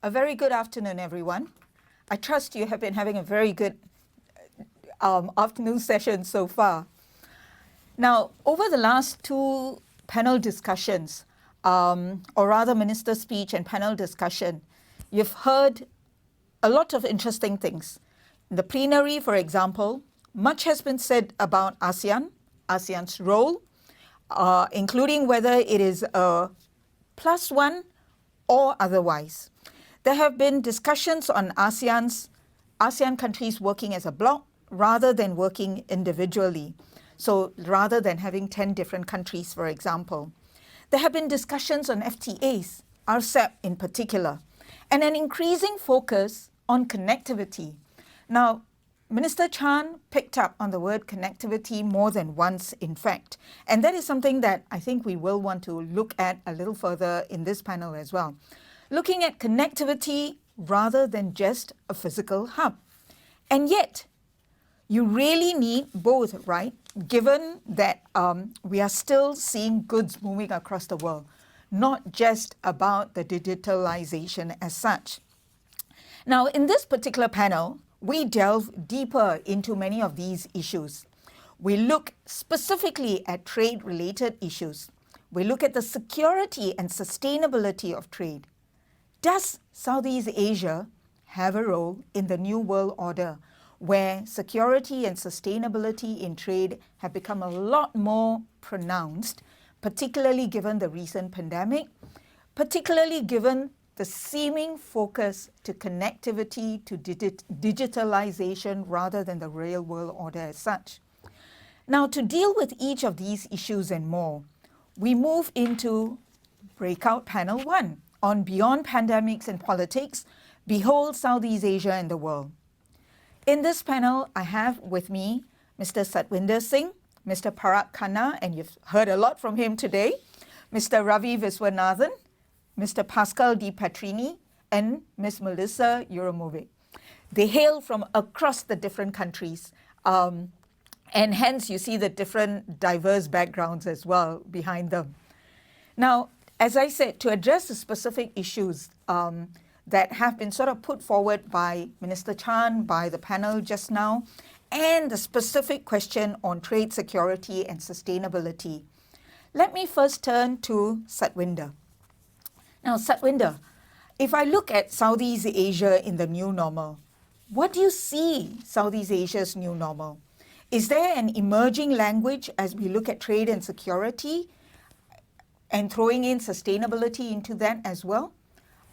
A very good afternoon, everyone. I trust you have been having a very good afternoon session so far. Now, over the last two panel discussions, or rather minister speech and panel discussion, you've heard a lot of interesting things. In the plenary, for example, much has been said about ASEAN, ASEAN's role, including whether it is a +1 or otherwise. There have been discussions on ASEAN countries working as a bloc rather than working individually. So rather than having 10 different countries, for example. There have been discussions on FTAs, RCEP in particular, and an increasing focus on connectivity. Now, Minister Chan picked up on the word connectivity more than once, in fact, and that is something that I think we will want to look at a little further in this panel as well. Looking at connectivity rather than just a physical hub. And yet, you really need both, right? Given that we are still seeing goods moving across the world, not just about the digitalization as such. Now, in this particular panel, we delve deeper into many of these issues. We look specifically at trade-related issues. We look at the security and sustainability of trade. Does Southeast Asia have a role in the New World Order, where security and sustainability in trade have become a lot more pronounced, particularly given the recent pandemic, particularly given the seeming focus to connectivity, to digitalization, rather than the real world order as such? Now, to deal with each of these issues and more, we move into Breakout Panel 1 on Beyond Pandemics and Politics, Behold Southeast Asia and the World. In this panel, I have with me Mr. Satwinder Singh, Mr. Parag Khanna, and you've heard a lot from him today, Mr. Ravi Viswanathan, Mr. Pascal Di Petrini, and Ms. Melissa Juramovic. They hail from across the different countries, and hence you see the different diverse backgrounds as well behind them. Now, as I said, to address the specific issues that have been sort of put forward by Minister Chan, by the panel just now, and the specific question on trade security and sustainability, let me first turn to Satwinder. Now, Satwinder, if I look at Southeast Asia in the new normal, what do you see Southeast Asia's new normal? Is there an emerging language as we look at trade and security and throwing in sustainability into that as well?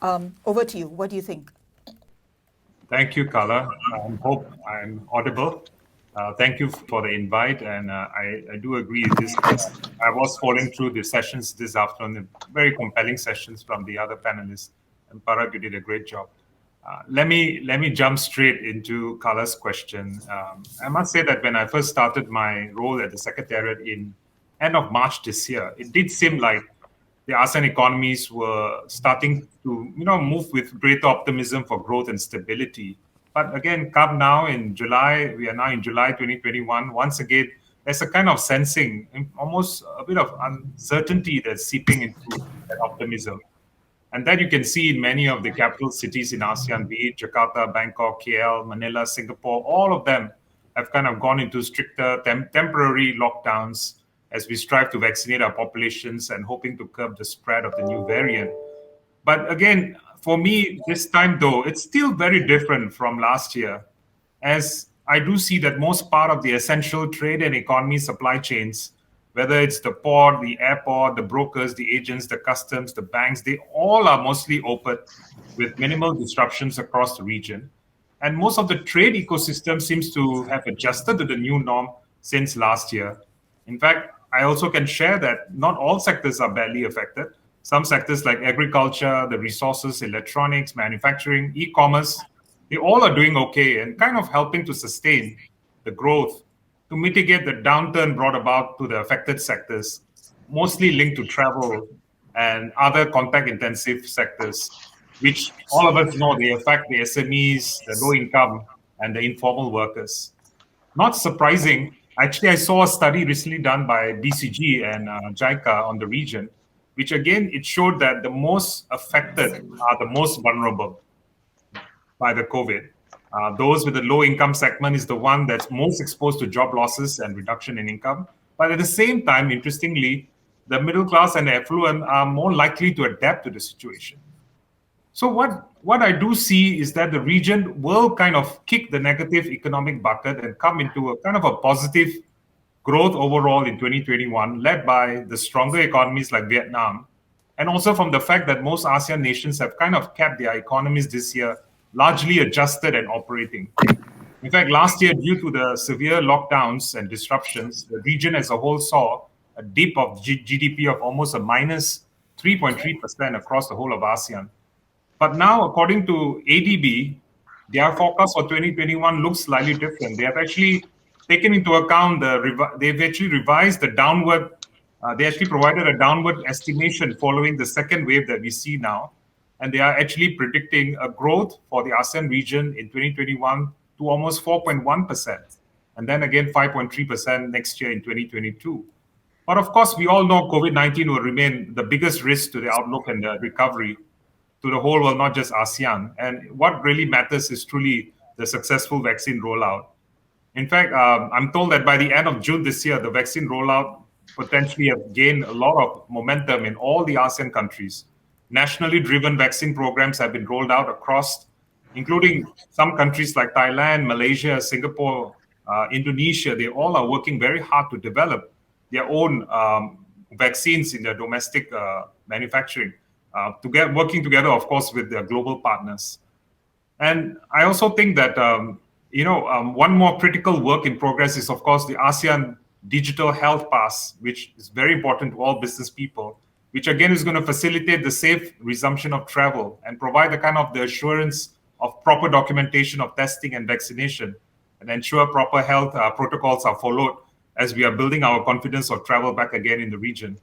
Over to you. What do you think? Thank you, Carla. I hope I'm audible. Thank you for the invite, and I do agree with this. I was following through the sessions this afternoon, very compelling sessions from the other panelists, and Parag, you did a great job. Let me jump straight into Carla's question. I must say that when I first started my role at the Secretariat in end of March this year, it did seem like the ASEAN economies were starting to move with greater optimism for growth and stability. But again, come now in July, we are now in July 2021, once again, there's a kind of sensing, almost a bit of uncertainty that's seeping into that optimism. And that you can see in many of the capital cities in ASEAN, be it Jakarta, Bangkok, KL, Manila, Singapore, all of them have kind of gone into stricter temporary lockdowns as we strive to vaccinate our populations and hoping to curb the spread of the new variant. But again, for me, this time though, it's still very different from last year, as I do see that most part of the essential trade and economy supply chains, whether it's the port, the airport, the brokers, the agents, the customs, the banks, they all are mostly open with minimal disruptions across the region. And most of the trade ecosystem seems to have adjusted to the new norm since last year. In fact, I also can share that not all sectors are badly affected. Some sectors like agriculture, the resources, electronics, manufacturing, e-commerce, they all are doing okay and kind of helping to sustain the growth to mitigate the downturn brought about to the affected sectors, mostly linked to travel and other contact-intensive sectors, which all of us know they affect the SMEs, the low income, and the informal workers. Not surprising, actually, I saw a study recently done by BCG and JICA on the region, which again, it showed that the most affected are the most vulnerable by the COVID. Those with the low income segment is the one that's most exposed to job losses and reduction in income. But at the same time, interestingly, the middle class and the affluent are more likely to adapt to the situation. So what I do see is that the region will kind of kick the negative economic bucket and come into a kind of a positive growth overall in 2021, led by the stronger economies like Vietnam, and also from the fact that most ASEAN nations have kind of kept their economies this year largely adjusted and operating. In fact, last year, due to the severe lockdowns and disruptions, the region as a whole saw a dip of GDP of almost a minus 3.3% across the whole of ASEAN. But now, according to ADB, their forecast for 2021 looks slightly different. They have actually taken into account they've actually revised the downward. They actually provided a downward estimation following the second wave that we see now, and they are actually predicting a growth for the ASEAN region in 2021 to almost 4.1%, and then again 5.3% next year in 2022. But of course, we all know COVID-19 will remain the biggest risk to the outlook and the recovery to the whole world, not just ASEAN. And what really matters is truly the successful vaccine rollout. In fact, I'm told that by the end of June this year, the vaccine rollout potentially have gained a lot of momentum in all the ASEAN countries. Nationally driven vaccine programs have been rolled out across, including some countries like Thailand, Malaysia, Singapore, Indonesia. They all are working very hard to develop their own vaccines in their domestic manufacturing, working together, of course, with their global partners. And I also think that one more critical work in progress is, of course, the ASEAN Digital Health Pass, which is very important to all business people, which again is going to facilitate the safe resumption of travel and provide the kind of the assurance of proper documentation of testing and vaccination, and ensure proper health protocols are followed as we are building our confidence of travel back again in the region.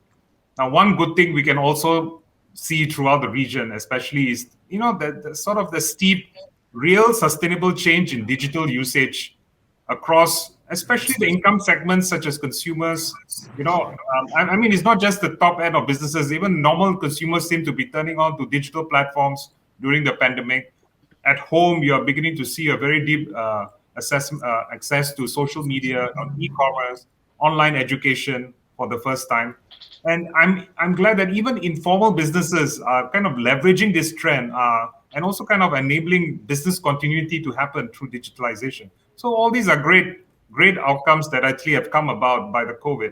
Now, one good thing we can also see throughout the region, especially, is the sort of the steep, real sustainable change in digital usage across, especially the income segments such as consumers. I mean, it's not just the top end of businesses. Even normal consumers seem to be turning on to digital platforms during the pandemic. At home, you are beginning to see a very deep access to social media, e-commerce, online education for the first time. And I'm glad that even informal businesses are kind of leveraging this trend and also kind of enabling business continuity to happen through digitalization. So all these are great outcomes that actually have come about by the COVID.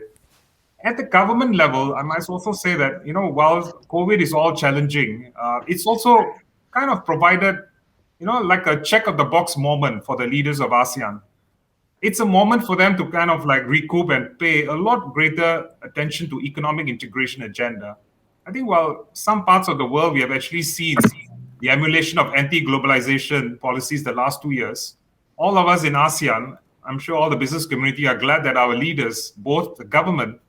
At the government level, I must also say that, while COVID is all challenging, it's also kind of provided, like a check of the box moment for the leaders of ASEAN. It's a moment for them to kind of like recoup and pay a lot greater attention to economic integration agenda. I think while some parts of the world we have actually seen the emulation of anti-globalization policies the last 2 years, all of us in ASEAN, I'm sure all the business community, are glad that our leaders, both the government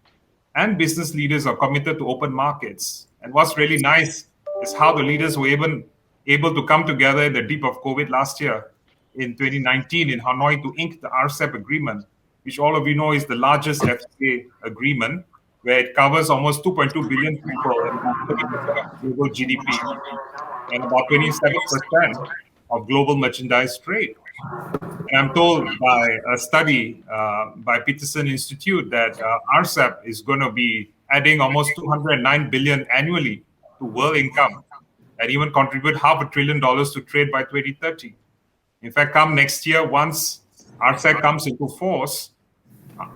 and business leaders, are committed to open markets. And what's really nice is how the leaders were even able to come together in the deep of COVID last year in 2019 in Hanoi to ink the RCEP agreement, which all of you know is the largest FTA agreement, where it covers almost 2.2 billion people and about 30% of global GDP and about 27% of global merchandise trade. And I'm told by a study by Peterson Institute that RCEP is going to be adding almost 209 billion annually to world income and even contribute $500 billion to trade by 2030. In fact, come next year, once RCEP comes into force,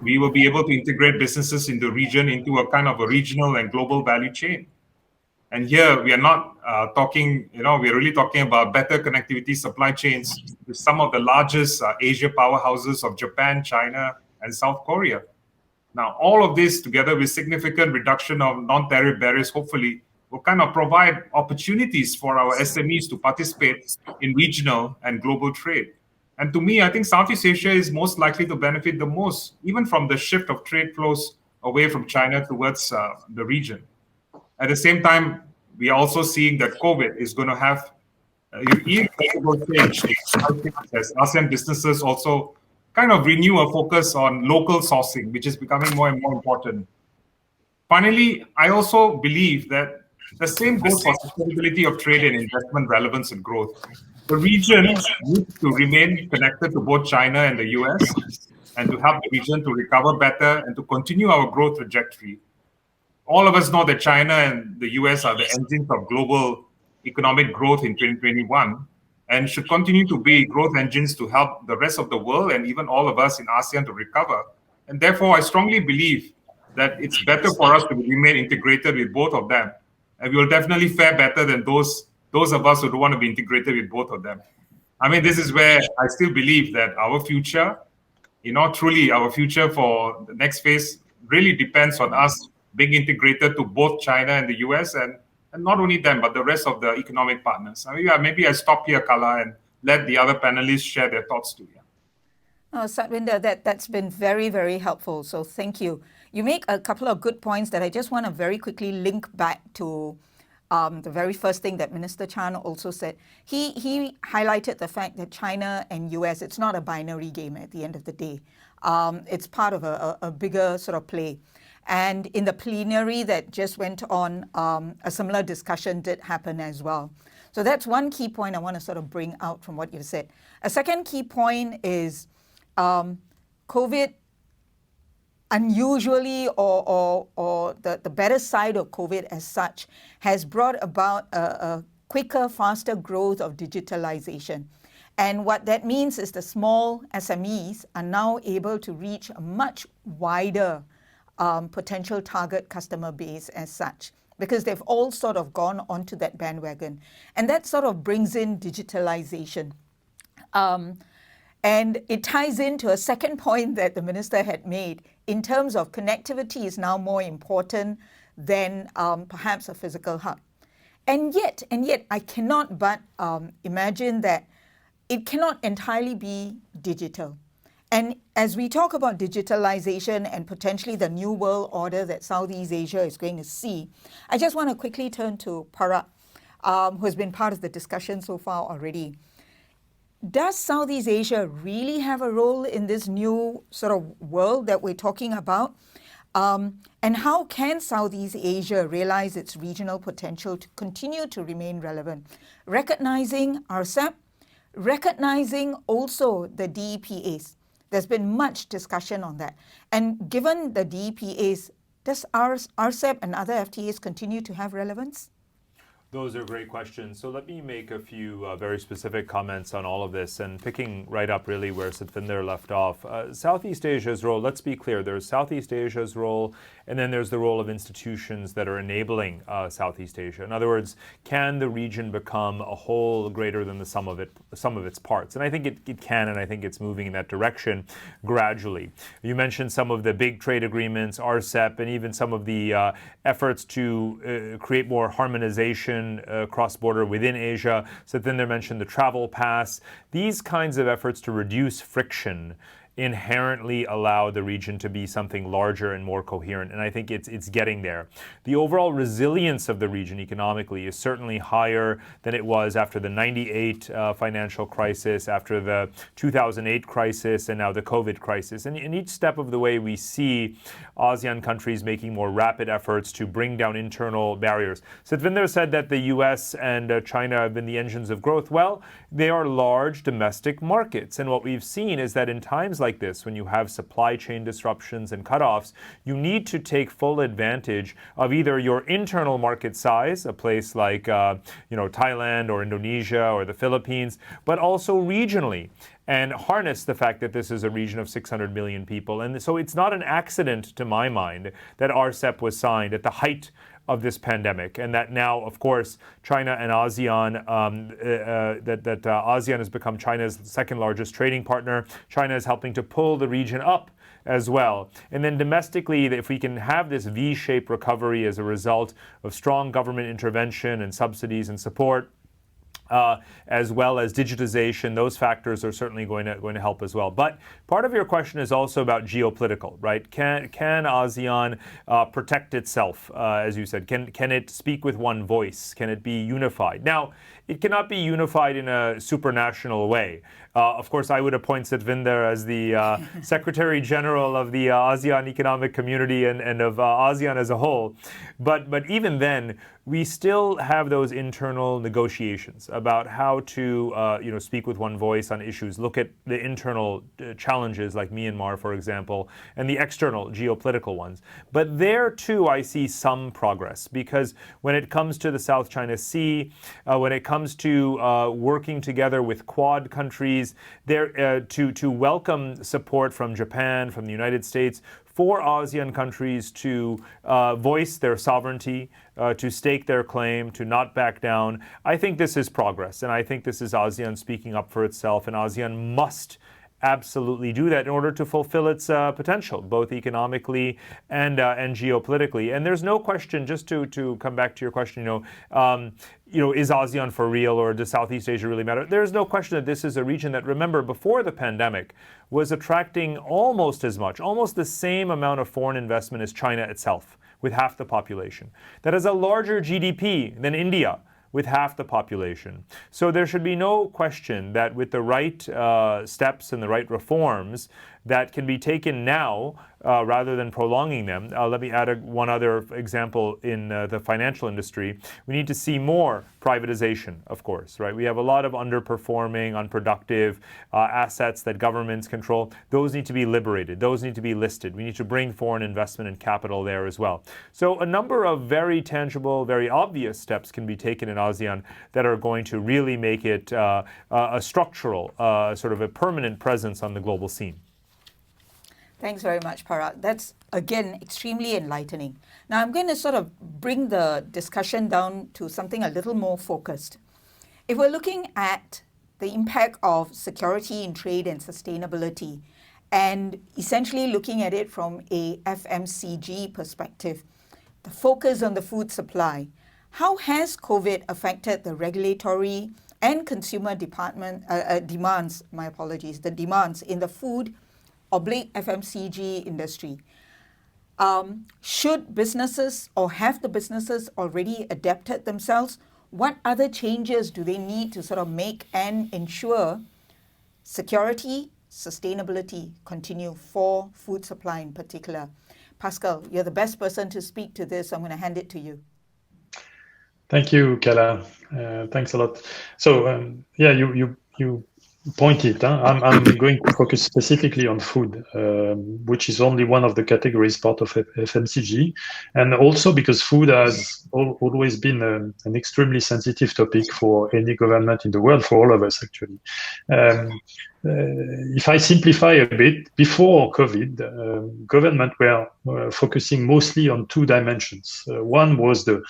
we will be able to integrate businesses in the region into a kind of a regional and global value chain. And here we are not talking, we're really talking about better connectivity supply chains with some of the largest Asia powerhouses of Japan, China, and South Korea. Now, all of this together with significant reduction of non-tariff barriers, hopefully, will kind of provide opportunities for our SMEs to participate in regional and global trade. And to me, I think Southeast Asia is most likely to benefit the most, even from the shift of trade flows away from China towards the region. At the same time, we are also seeing that COVID is going to have irreversible change as ASEAN businesses also kind of renew a focus on local sourcing, which is becoming more and more important. Finally, I also believe that the same goes for sustainability of trade and investment relevance and growth. The region needs to remain connected to both China and the US and to help the region to recover better and to continue our growth trajectory. All of us know that China and the US are the engines of global economic growth in 2021 and should continue to be growth engines to help the rest of the world and even all of us in ASEAN to recover. And therefore, I strongly believe that it's better for us to remain integrated with both of them. And we will definitely fare better than those of us who don't want to be integrated with both of them. I mean, this is where I still believe that our future, truly our future for the next phase really depends on us being integrated to both China and the US and not only them, but the rest of the economic partners. I mean, maybe I stop here, Kala, and let the other panelists share their thoughts too. Yeah. Satwinder, that's been very, very helpful. So thank you. You make a couple of good points that I just want to very quickly link back to the very first thing that Minister Chan also said. He highlighted the fact that China and US, it's not a binary game at the end of the day. It's part of a bigger sort of play. And in the plenary that just went on, a similar discussion did happen as well. So that's one key point I want to sort of bring out from what you said. A second key point is COVID unusually or the better side of COVID as such has brought about a quicker, faster growth of digitalization. And what that means is the small SMEs are now able to reach a much wider potential target customer base as such, because they've all sort of gone onto that bandwagon. And that sort of brings in digitalization. And it ties into a second point that the minister had made in terms of connectivity is now more important than perhaps a physical hub. And yet, I cannot but imagine that it cannot entirely be digital. And as we talk about digitalization and potentially the new world order that Southeast Asia is going to see, I just want to quickly turn to Parag, who has been part of the discussion so far already. Does Southeast Asia really have a role in this new sort of world that we're talking about? And how can Southeast Asia realize its regional potential to continue to remain relevant? Recognizing RCEP, recognizing also the DEPAs. There's been much discussion on that. And given the DEPAs, does RCEP and other FTAs continue to have relevance? Those are great questions. So let me make a few very specific comments on all of this, and picking right up really where Satvinder left off. Southeast Asia's role, let's be clear, there's Southeast Asia's role, and then there's the role of institutions that are enabling Southeast Asia. In other words, can the region become a whole greater than the sum of its parts? And I think it can, and I think it's moving in that direction gradually. You mentioned some of the big trade agreements, RCEP, and even some of the efforts to create more harmonization cross-border within Asia. Satvinder mentioned the travel pass. These kinds of efforts to reduce friction inherently allow the region to be something larger and more coherent, and I think it's getting there. The overall resilience of the region economically is certainly higher than it was after the 98 financial crisis, after the 2008 crisis, and now the COVID crisis. And in each step of the way, we see ASEAN countries making more rapid efforts to bring down internal barriers. Satvinder said that the US and China have been the engines of growth. Well, they are large domestic markets, and what we've seen is that in times like this, when you have supply chain disruptions and cutoffs, you need to take full advantage of either your internal market size, a place like Thailand or Indonesia or the Philippines, but also regionally, and harness the fact that this is a region of 600 million people. And so it's not an accident, to my mind, that RCEP was signed at the height of this pandemic, and that now, of course, China and ASEAN, ASEAN has become China's second largest trading partner. China is helping to pull the region up as well. And then domestically, if we can have this V-shaped recovery as a result of strong government intervention and subsidies and support, as well as digitization. Those factors are certainly going to help as well. But part of your question is also about geopolitical, right? Can ASEAN protect itself, as you said? Can it speak with one voice? Can it be unified? Now, it cannot be unified in a supranational way. Of course, I would appoint Satvinder as the Secretary General of the ASEAN Economic Community and of ASEAN as a whole. But even then, we still have those internal negotiations about how to speak with one voice on issues. Look at the internal challenges like Myanmar, for example, and the external geopolitical ones. But there too, I see some progress, because when it comes to the South China Sea, when it comes to working together with Quad countries, there to welcome support from Japan, from the United States, for ASEAN countries to voice their sovereignty, to stake their claim, to not back down. I think this is progress, and I think this is ASEAN speaking up for itself, and ASEAN must absolutely do that in order to fulfill its potential, both economically and geopolitically. And there's no question, just to come back to your question, is ASEAN for real, or does Southeast Asia really matter? There's no question that this is a region that, remember, before the pandemic, was attracting almost as much, almost the same amount of foreign investment as China itself, with half the population. That has a larger GDP than India, with half the population. So there should be no question that with the right steps and the right reforms that can be taken now, rather than prolonging them. Let me add one other example in the financial industry. We need to see more privatization, of course, right? We have a lot of underperforming, unproductive assets that governments control. Those need to be liberated. Those need to be listed. We need to bring foreign investment and capital there as well. So a number of very tangible, very obvious steps can be taken in ASEAN that are going to really make it a structural, sort of a permanent presence on the global scene. Thanks very much, Parag. That's, again, extremely enlightening. Now, I'm going to sort of bring the discussion down to something a little more focused. If we're looking at the impact of security in trade and sustainability, and essentially looking at it from a FMCG perspective, the focus on the food supply, how has COVID affected the regulatory and consumer demands in the food /FMCG industry? Should businesses, or have the businesses already adapted themselves? What other changes do they need to sort of make and ensure security, sustainability continue for food supply in particular? Pascal, you're the best person to speak to this. I'm going to hand it to you. Thank you, Kala. Thanks a lot. So, you pointed. I'm going to focus specifically on food, which is only one of the categories part of FMCG, and also because food has always been an extremely sensitive topic for any government in the world, for all of us actually. If I simplify a bit, before COVID, government were focusing mostly on two dimensions. One was the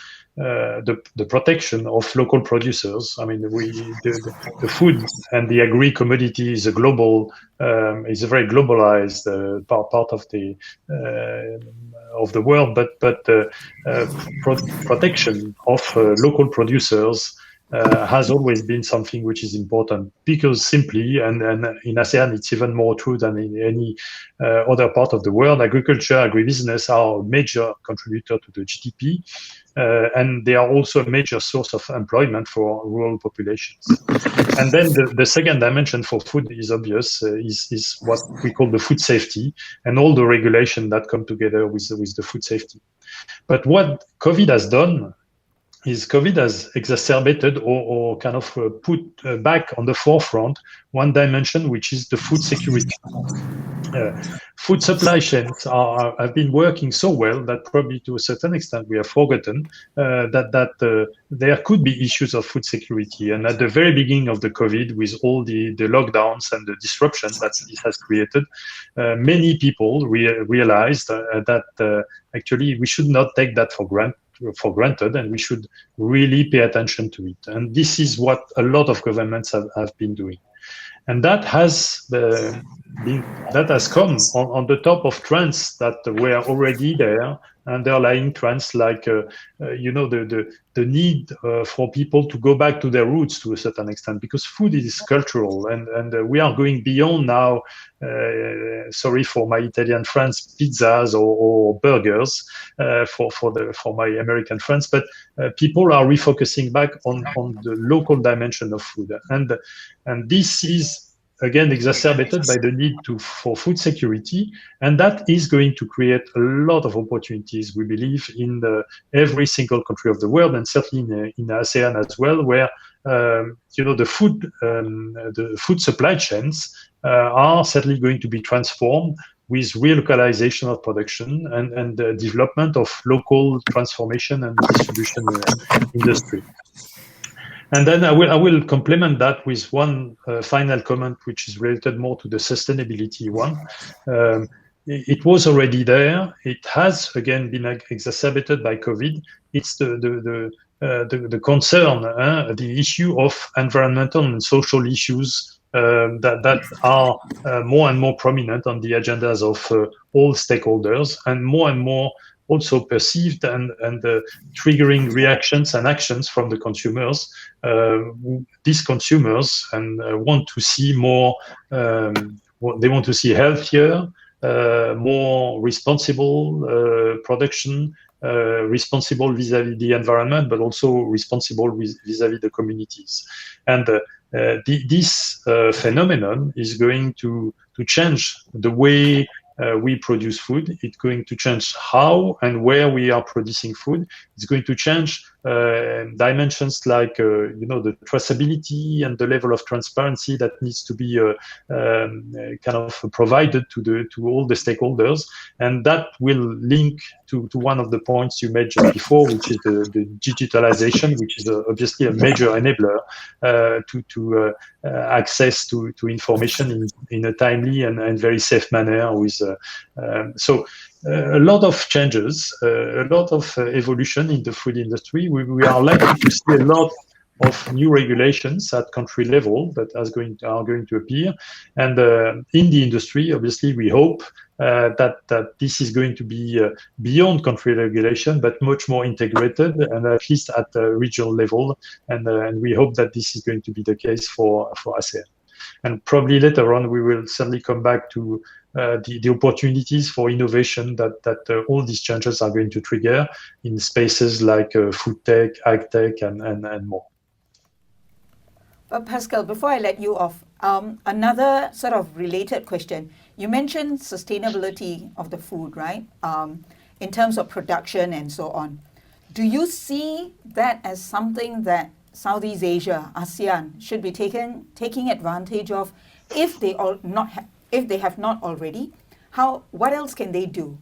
protection of local producers. I mean, the food and the agri-commodity is a global, is a very globalized part of the world. But protection of local producers has always been something which is important, because simply, and in ASEAN it's even more true than in any other part of the world, agriculture, agribusiness are a major contributor to the GDP, and they are also a major source of employment for rural populations. And then the second dimension for food is obvious, is what we call the food safety and all the regulation that come together with the food safety. But what COVID has done is COVID has exacerbated or kind of put back on the forefront one dimension, which is the food security. Food supply chains have been working so well that probably to a certain extent we have forgotten that there could be issues of food security. And at the very beginning of the COVID, with all the lockdowns and the disruption that this has created, many people realized that actually we should not take that for granted, and we should really pay attention to it. And this is what a lot of governments have been doing. And that has come on the top of trends that were already there underlying trends like the need for people to go back to their roots to a certain extent, because food is cultural, and we are going beyond now. Sorry for my Italian friends, pizzas or burgers for my American friends, but people are refocusing back on the local dimension of food, and this is again exacerbated by the need for food security, and that is going to create a lot of opportunities, we believe, in every single country of the world, and certainly in ASEAN as well, where the food supply chains are certainly going to be transformed with relocalization of production and the development of local transformation and distribution industry. And then I will complement that with one final comment, which is related more to the sustainability one. It was already there. It has again been exacerbated by COVID. It's the concern, the issue of environmental and social issues that are more and more prominent on the agendas of all stakeholders, and more also perceived and triggering reactions and actions from the consumers. These consumers want to see more. They want to see healthier, more responsible production, responsible vis-à-vis the environment, but also responsible vis-à-vis the communities. And this phenomenon is going to change the way we produce food. It's going to change how and where we are producing food. It's going to change dimensions like the traceability and the level of transparency that needs to be kind of provided to all the stakeholders, and that will link to one of the points you made just before, which is the digitalization, which is obviously a major enabler to access to information in a timely and very safe manner. A lot of changes, a lot of evolution in the food industry. We are likely to see a lot of new regulations at country level that are going to appear. And in the industry, obviously, we hope that this is going to be beyond country regulation, but much more integrated, and at least at the regional level. And we hope that this is going to be the case for ASEAN. And probably later on, we will certainly come back to the opportunities for innovation that all these changes are going to trigger in spaces like food tech, ag tech, and more. But Pascal, before I let you off, another sort of related question. You mentioned sustainability of the food, right? In terms of production and so on. Do you see that as something that Southeast Asia, ASEAN, should be taking advantage of if they have not already? What else can they do?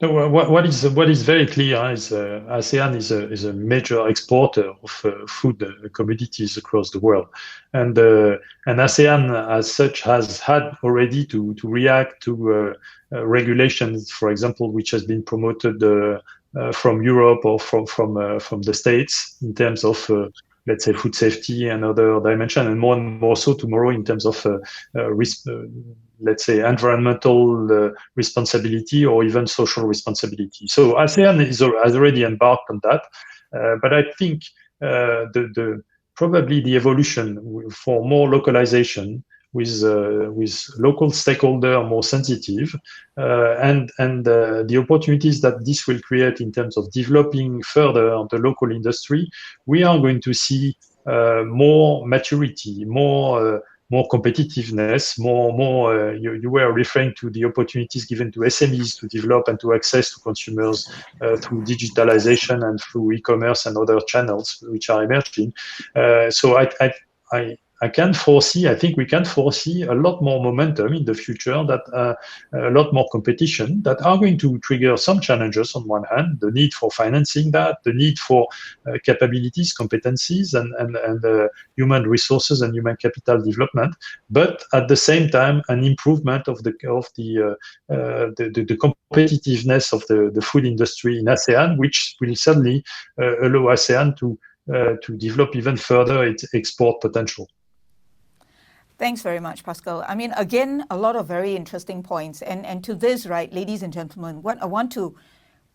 No, what is very clear is ASEAN is a major exporter of food commodities across the world, and ASEAN as such has had already to react to regulations, for example, which has been promoted from Europe or from the States in terms of let's say food safety and other dimension, and more so tomorrow in terms of let's say environmental responsibility or even social responsibility. So ASEAN has already embarked on that, but I think probably the evolution for more localization with local stakeholder more sensitive, and the opportunities that this will create in terms of developing further the local industry, we are going to see more maturity, more competitiveness, more. You were referring to the opportunities given to SMEs to develop and to access to consumers through digitalization and through e-commerce and other channels which are emerging. So I think we can foresee a lot more momentum in the future, that a lot more competition that are going to trigger some challenges. On one hand, the need for financing that, the need for capabilities, competencies, and human resources and human capital development, but at the same time, an improvement of the competitiveness of the food industry in ASEAN, which will certainly allow ASEAN to develop even further its export potential. Thanks very much, Pascal. I mean, again, a lot of very interesting points. And to this, right, ladies and gentlemen, what I want to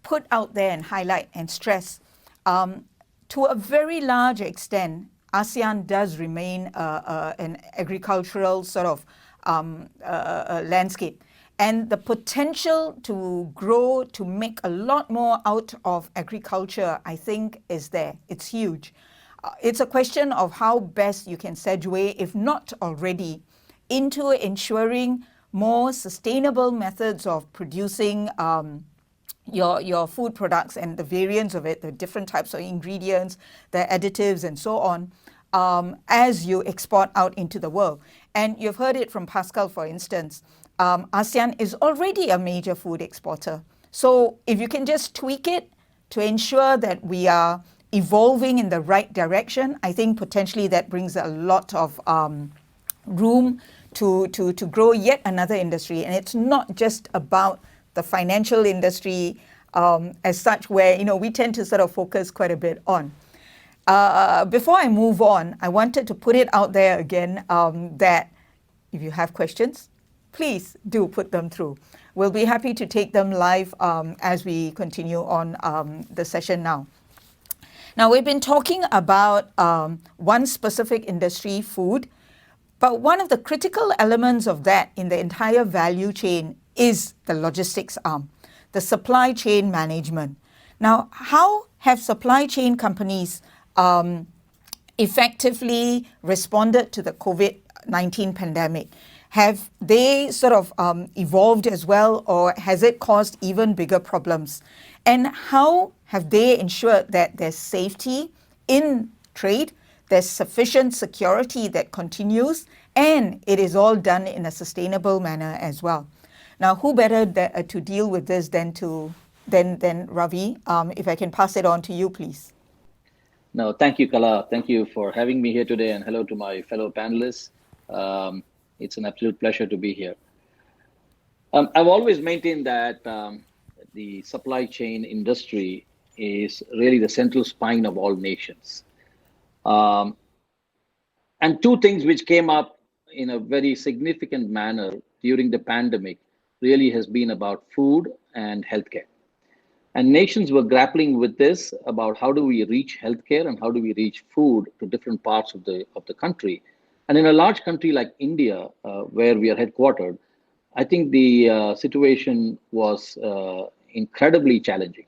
put out there and highlight and stress, to a very large extent, ASEAN does remain an agricultural sort of landscape. And the potential to grow, to make a lot more out of agriculture, I think, is there. It's huge. It's a question of how best you can segue, if not already, into ensuring more sustainable methods of producing your food products and the variants of it, the different types of ingredients, the additives and so on, as you export out into the world. And you've heard it from Pascal, for instance. ASEAN is already a major food exporter. So if you can just tweak it to ensure that we are evolving in the right direction, I think potentially that brings a lot of room to grow yet another industry. And it's not just about the financial industry as such, where we tend to sort of focus quite a bit on. Before I move on, I wanted to put it out there again that if you have questions, please do put them through. We'll be happy to take them live as we continue on the session now. Now, we've been talking about one specific industry, food, but one of the critical elements of that in the entire value chain is the logistics arm, the supply chain management. Now, how have supply chain companies effectively responded to the COVID-19 pandemic? Have they sort of evolved as well, or has it caused even bigger problems? And how have they ensured that there's safety in trade, there's sufficient security that continues, and it is all done in a sustainable manner as well? Now, who better to deal with this than Ravi? If I can pass it on to you, please. No, thank you, Kala. Thank you for having me here today, and hello to my fellow panelists. It's an absolute pleasure to be here. I've always maintained that the supply chain industry is really the central spine of all nations. And two things which came up in a very significant manner during the pandemic really has been about food and healthcare. And nations were grappling with this about how do we reach healthcare and how do we reach food to different parts of the country. And in a large country like India, where we are headquartered, I think the situation was incredibly challenging.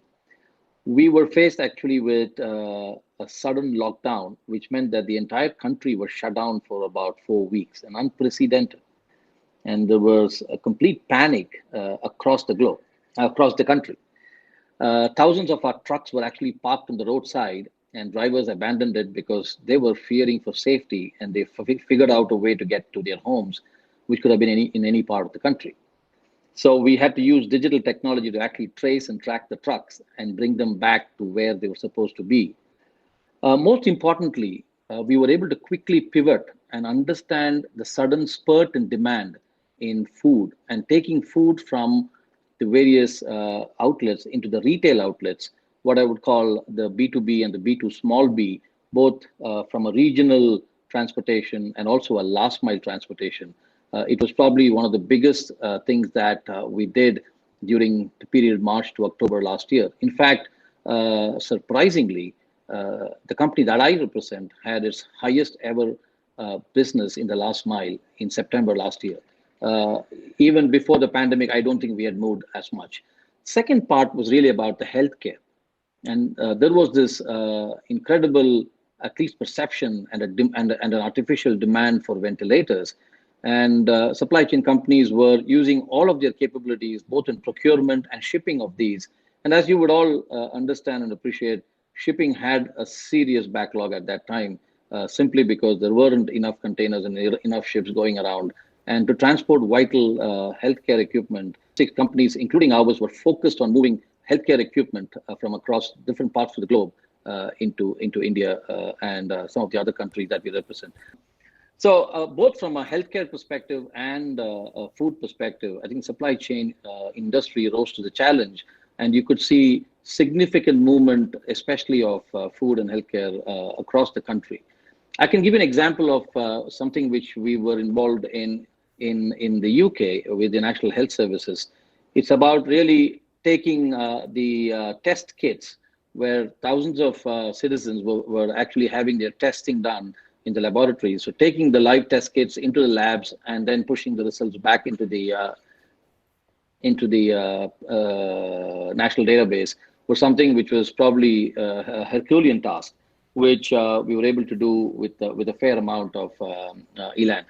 We were faced actually with a sudden lockdown, which meant that the entire country was shut down for about 4 weeks, and unprecedented. And there was a complete panic across the globe, across the country. Thousands of our trucks were actually parked on the roadside, and drivers abandoned it because they were fearing for safety, and they figured out a way to get to their homes, which could have been in any part of the country. So we had to use digital technology to actually trace and track the trucks and bring them back to where they were supposed to be. Most importantly, we were able to quickly pivot and understand the sudden spurt in demand in food, and taking food from the various outlets into the retail outlets, what I would call the B2B and the B2 small b, both from a regional transportation and also a last mile transportation. It was probably one of the biggest things that we did during the period March to October last year. In fact, surprisingly, the company that I represent had its highest ever business in the last mile in September last year. Even before the pandemic, I don't think we had moved as much. Second part was really about the healthcare. And there was this incredible, at least perception and an artificial demand for ventilators. And supply chain companies were using all of their capabilities, both in procurement and shipping of these. And as you would all understand and appreciate, shipping had a serious backlog at that time, simply because there weren't enough containers and enough ships going around. And to transport vital healthcare equipment, 6 companies, including ours, were focused on moving healthcare equipment from across different parts of the globe into India and some of the other countries that we represent. So both from a healthcare perspective and a food perspective, I think supply chain industry rose to the challenge, and you could see significant movement, especially of food and healthcare across the country. I can give you an example of something which we were involved in the UK with the National Health Services. It's about really taking the test kits where thousands of citizens were actually having their testing done in the laboratories. So taking the live test kits into the labs and then pushing the results back into the national database was something which was probably a Herculean task, which we were able to do with a fair amount of elan.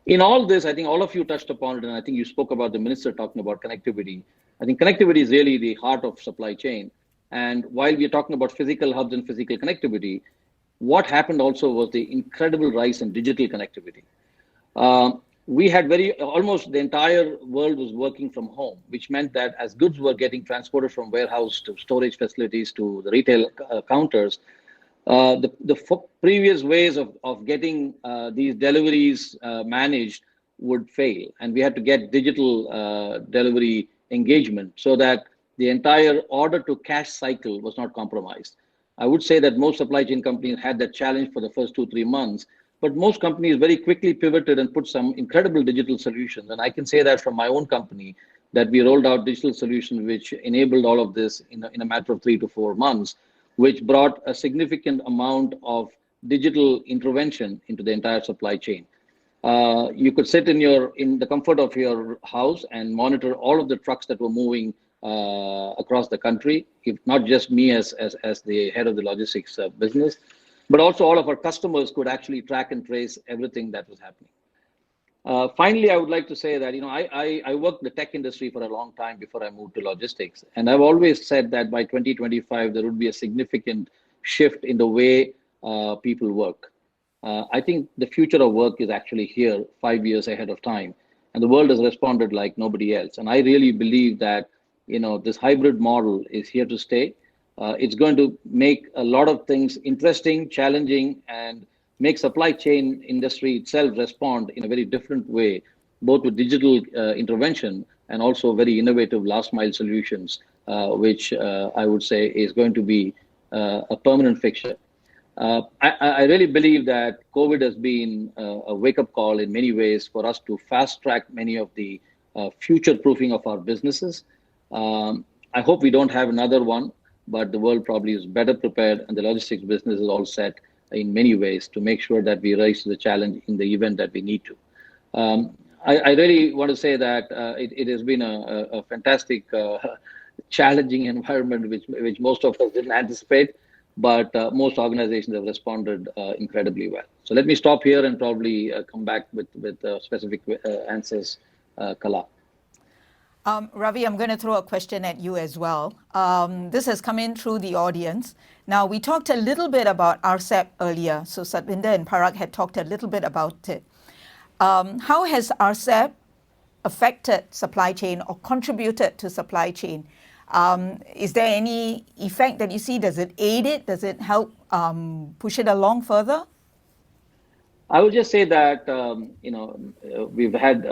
In all this, I think all of you touched upon it, and I think you spoke about the minister talking about connectivity. I think connectivity is really the heart of supply chain. And while we're talking about physical hubs and physical connectivity, what happened also was the incredible rise in digital connectivity. We had almost the entire world was working from home, which meant that as goods were getting transported from warehouse to storage facilities to the retail counters, the previous ways of getting these deliveries managed would fail. And we had to get digital delivery engagement so that the entire order to cash cycle was not compromised. I would say that most supply chain companies had that challenge for the first 2-3 months, but most companies very quickly pivoted and put some incredible digital solutions. And I can say that from my own company, that we rolled out digital solutions which enabled all of this in a matter of 3 to 4 months, which brought a significant amount of digital intervention into the entire supply chain. You could sit in the comfort of your house and monitor all of the trucks that were moving across the country, if not just me as the head of the logistics business, but also all of our customers could actually track and trace everything that was happening. Finally, I would like to say that I worked in the tech industry for a long time before I moved to logistics, and I've always said that by 2025 there would be a significant shift in the way people work. I think the future of work is actually here 5 years ahead of time, and the world has responded like nobody else. And I really believe that this hybrid model is here to stay. It's going to make a lot of things interesting, challenging, and make supply chain industry itself respond in a very different way, both with digital intervention and also very innovative last mile solutions, which I would say is going to be a permanent fixture. I really believe that COVID has been a wake-up call in many ways for us to fast-track many of the future-proofing of our businesses. I hope we don't have another one, but the world probably is better prepared, and the logistics business is all set in many ways to make sure that we rise to the challenge in the event that we need to. I really want to say that it has been a fantastic, challenging environment, which most of us didn't anticipate, but most organizations have responded incredibly well. So let me stop here and probably come back with specific answers, Kala. Ravi, I'm going to throw a question at you as well. This has come in through the audience. Now, we talked a little bit about RCEP earlier, so Satvinder and Parag had talked a little bit about it. How has RCEP affected supply chain or contributed to supply chain? Is there any effect that you see? Does it aid it? Does it help push it along further? I would just say that, we've had,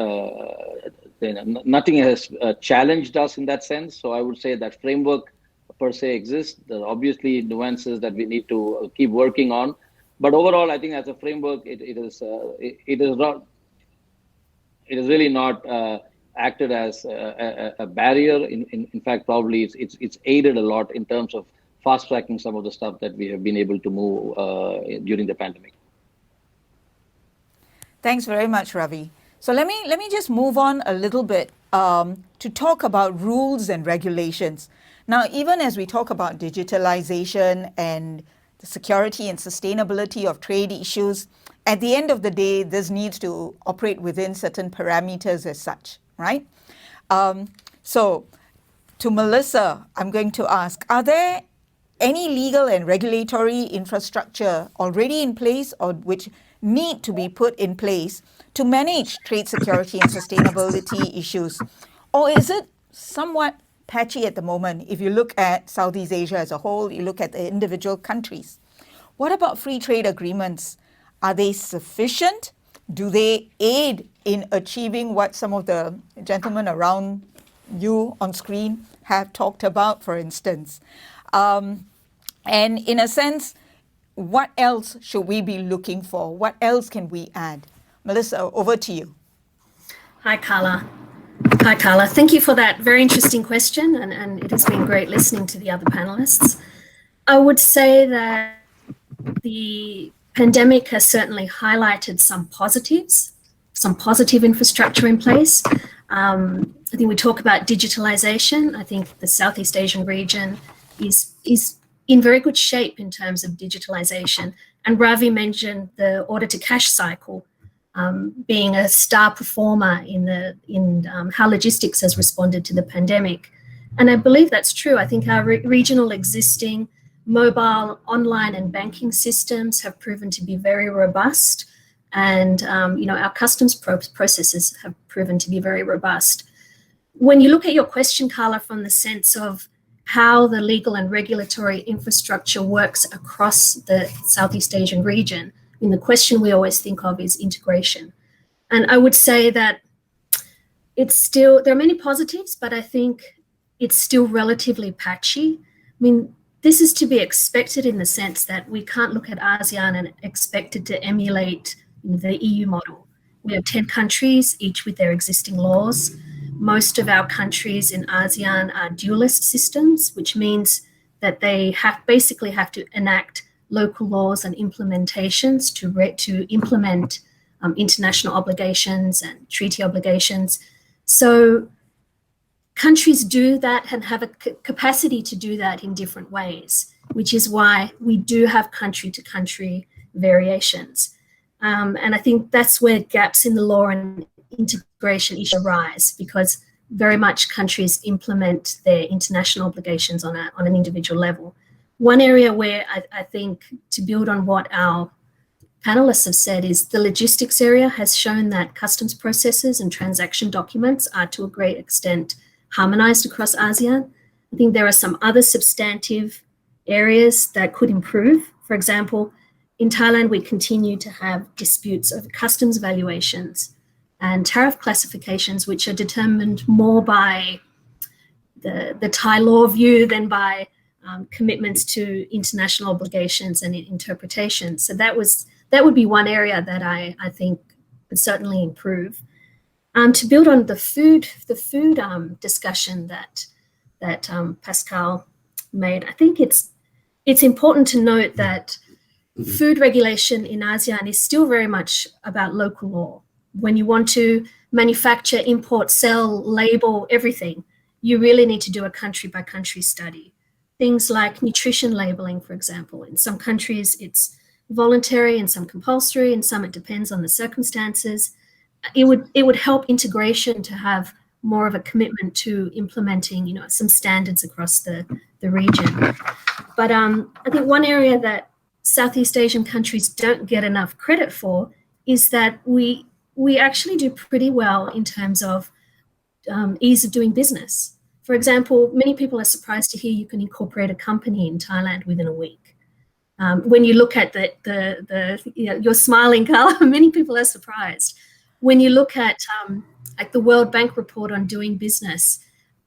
nothing has challenged us in that sense. So I would say that framework per se exists. There are obviously nuances that we need to keep working on. But overall, I think as a framework, it is really not acted as a barrier. In fact, probably it's aided a lot in terms of fast tracking some of the stuff that we have been able to move during the pandemic. Thanks very much, Ravi. So let me just move on a little bit to talk about rules and regulations. Now, even as we talk about digitalization and the security and sustainability of trade issues, at the end of the day, this needs to operate within certain parameters as such, right? So to Melissa, I'm going to ask, are there any legal and regulatory infrastructure already in place or which need to be put in place to manage trade security and sustainability issues? Or is it somewhat patchy at the moment? If you look at Southeast Asia as a whole, you look at the individual countries. What about free trade agreements? Are they sufficient? Do they aid in achieving what some of the gentlemen around you on screen have talked about, for instance? And in a sense, what else should we be looking for? What else can we add? Melissa, over to you. Hi, Carla. Hi, Carla. Thank you for that very interesting question, and it has been great listening to the other panelists. I would say that the pandemic has certainly highlighted some positives, some positive infrastructure in place. I think we talk about digitalization. I think the Southeast Asian region is in very good shape in terms of digitalization. And Ravi mentioned the order to cash cycle being a star performer in how logistics has responded to the pandemic. And I believe that's true. I think our regional existing mobile, online, and banking systems have proven to be very robust. And our customs processes have proven to be very robust. When you look at your question, Carla, from the sense of how the legal and regulatory infrastructure works across the Southeast Asian region, I mean, the question we always think of is integration. And I would say that there are many positives, but I think it's still relatively patchy. I mean, this is to be expected in the sense that we can't look at ASEAN and expect it to emulate the EU model. We have 10 countries, each with their existing laws. Most of our countries in ASEAN are dualist systems, which means that they basically have to enact local laws and implementations to implement international obligations and treaty obligations. So countries do that and have a capacity to do that in different ways, which is why we do have country-to-country variations. And I think that's where gaps in the law and integration issues arise, because very much countries implement their international obligations on an individual level. One area where I think, to build on what our panelists have said, is the logistics area has shown that customs processes and transaction documents are to a great extent harmonized across ASEAN. I think there are some other substantive areas that could improve. For example, in Thailand, we continue to have disputes over customs valuations and tariff classifications, which are determined more by the Thai law view than by commitments to international obligations and interpretation. So that would be one area that I think would certainly improve. To build on the food discussion that Pascal made, I think it's important to note that food regulation in ASEAN is still very much about local law. When you want to manufacture, import, sell, label everything, you really need to do a country-by-country study. Things like nutrition labeling, for example. In some countries, it's voluntary, in some compulsory, in some it depends on the circumstances. It would help integration to have more of a commitment to implementing, some standards across the region. But I think one area that Southeast Asian countries don't get enough credit for is that we actually do pretty well in terms of ease of doing business. For example, many people are surprised to hear you can incorporate a company in Thailand within a week. When you look at you're smiling, Carla, many people are surprised. When you look at like the World Bank report on doing business,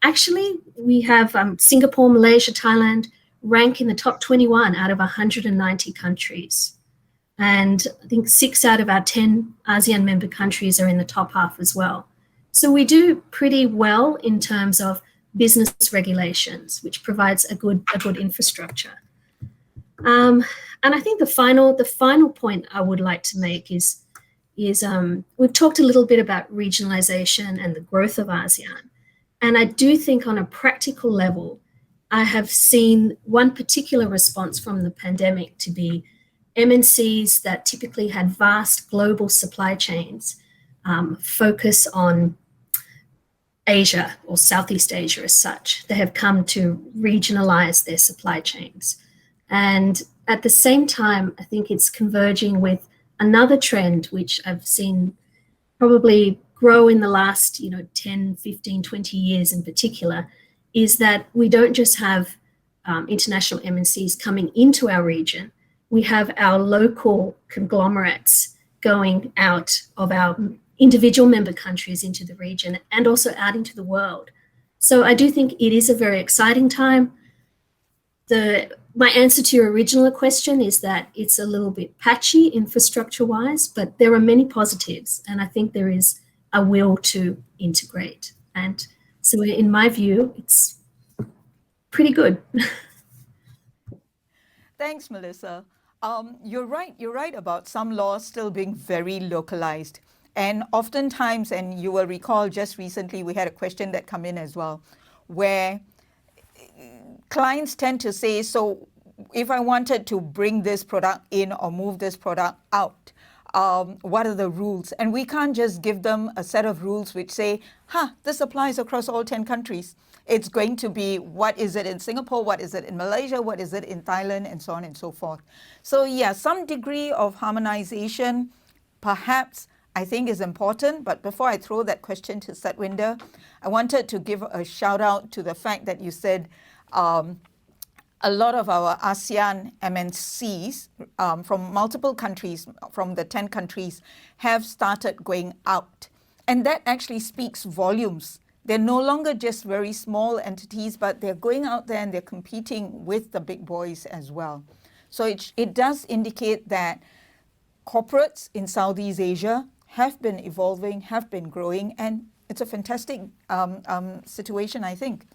actually we have Singapore, Malaysia, Thailand rank in the top 21 out of 190 countries. And I think 6 out of our 10 ASEAN member countries are in the top half as well. So we do pretty well in terms of business regulations, which provides a good infrastructure. And I think the final point I would like to make is we've talked a little bit about regionalization and the growth of ASEAN. And I do think on a practical level, I have seen one particular response from the pandemic to be MNCs that typically had vast global supply chains focus on Asia or Southeast Asia as such. They have come to regionalize their supply chains. And at the same time, I think it's converging with another trend, which I've seen probably grow in the last 10, 15, 20 years in particular, is that we don't just have international MNCs coming into our region, we have our local conglomerates going out of our individual member countries into the region and also out into the world. So I do think it is a very exciting time. The my answer to your original question is that it's a little bit patchy infrastructure-wise, but there are many positives, and I think there is a will to integrate. And so in my view, it's pretty good. Thanks, Melissa. You're right. You're right about some laws still being very localized. And oftentimes, and you will recall just recently, we had a question that come in as well, where clients tend to say, so if I wanted to bring this product in or move this product out, what are the rules? And we can't just give them a set of rules which say, this applies across all 10 countries. It's going to be, what is it in Singapore? What is it in Malaysia? What is it in Thailand? And so on and so forth. So yeah, some degree of harmonization, perhaps, I think is important. But before I throw that question to Satwinder, I wanted to give a shout out to the fact that you said a lot of our ASEAN MNCs from multiple countries, from the 10 countries, have started going out. And that actually speaks volumes. They're no longer just very small entities, but they're going out there and they're competing with the big boys as well. So it does indicate that corporates in Southeast Asia have been evolving, have been growing, and it's a fantastic situation, I think.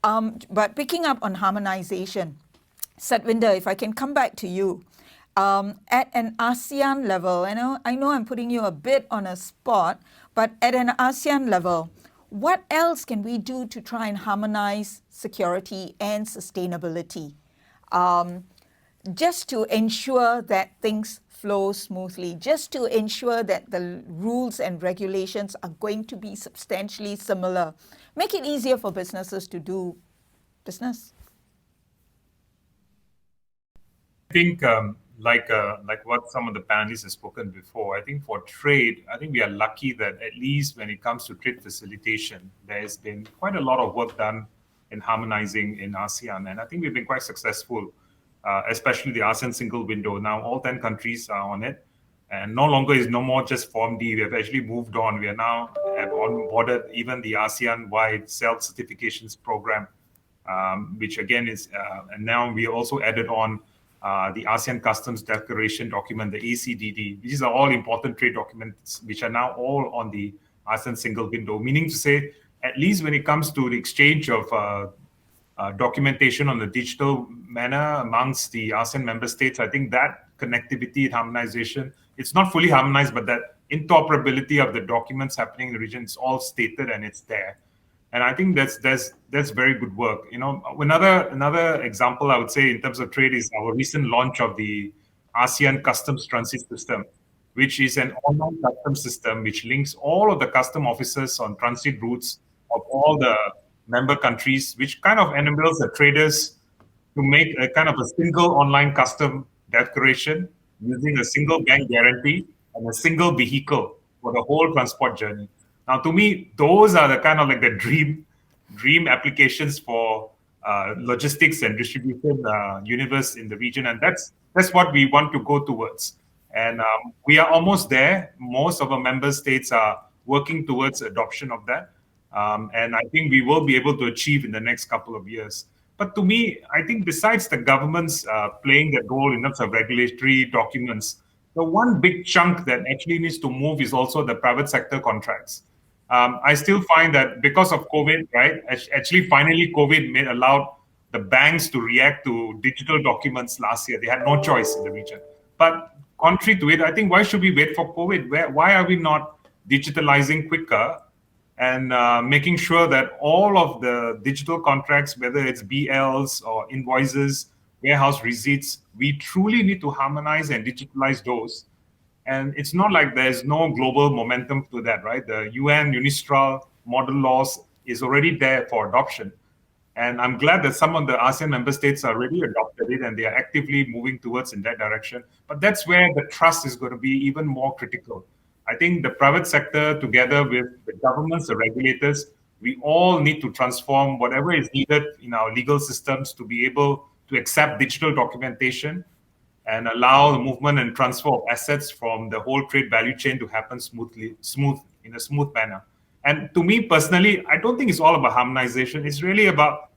But picking up on harmonization, Satwinder, if I can come back to you, at an ASEAN level, I know I'm putting you a bit on a spot, but at an ASEAN level, what else can we do to try and harmonize security and sustainability, just to ensure that things flow smoothly, just to ensure that the rules and regulations are going to be substantially similar, make it easier for businesses to do business? I think like what some of the panelists have spoken before, I think for trade, I think we are lucky that at least when it comes to trade facilitation, there has been quite a lot of work done in harmonizing in ASEAN. And I think we've been quite successful, especially the ASEAN single window. Now all 10 countries are on it. And no more just Form D. We have actually moved on. We are now have onboarded even the ASEAN-wide self-certifications program, which again is, and now we also added on the ASEAN Customs Declaration document, the ACDD. These are all important trade documents, which are now all on the ASEAN single window, meaning to say, at least when it comes to the exchange of documentation on the digital manner amongst the ASEAN member states, I think that connectivity and harmonization, it's not fully harmonized, but that interoperability of the documents happening in the region, it's all stated and it's there. And I think that's very good work. Another example I would say in terms of trade is our recent launch of the ASEAN Customs Transit System, which is an online customs system which links all of the custom officers on transit routes of all the member countries, which kind of enables the traders to make a kind of a single online custom declaration using a single bank guarantee and a single vehicle for the whole transport journey. Now, to me, those are the kind of like the dream applications for logistics and distribution universe in the region, and that's what we want to go towards. And we are almost there. Most of our member states are working towards adoption of that, and I think we will be able to achieve in the next couple of years. But to me, I think besides the governments playing that role in terms of regulatory documents, the one big chunk that actually needs to move is also the private sector contracts. I still find that because of COVID, right? Actually, finally, COVID allowed the banks to react to digital documents last year. They had no choice in the region. But contrary to it, I think why should we wait for COVID? Why are we not digitalizing quicker and making sure that all of the digital contracts, whether it's BLs or invoices, warehouse receipts, we truly need to harmonize and digitalize those. And it's not like there's no global momentum to that, right? The UN UNISTRAL model laws is already there for adoption. And I'm glad that some of the ASEAN member states are already adopted it and they are actively moving towards in that direction. But that's where the trust is going to be even more critical. I think the private sector, together with the governments, the regulators, we all need to transform whatever is needed in our legal systems to be able to accept digital documentation and allow the movement and transfer of assets from the whole trade value chain to happen in a smooth manner. And to me personally, I don't think it's all about harmonization. It's really about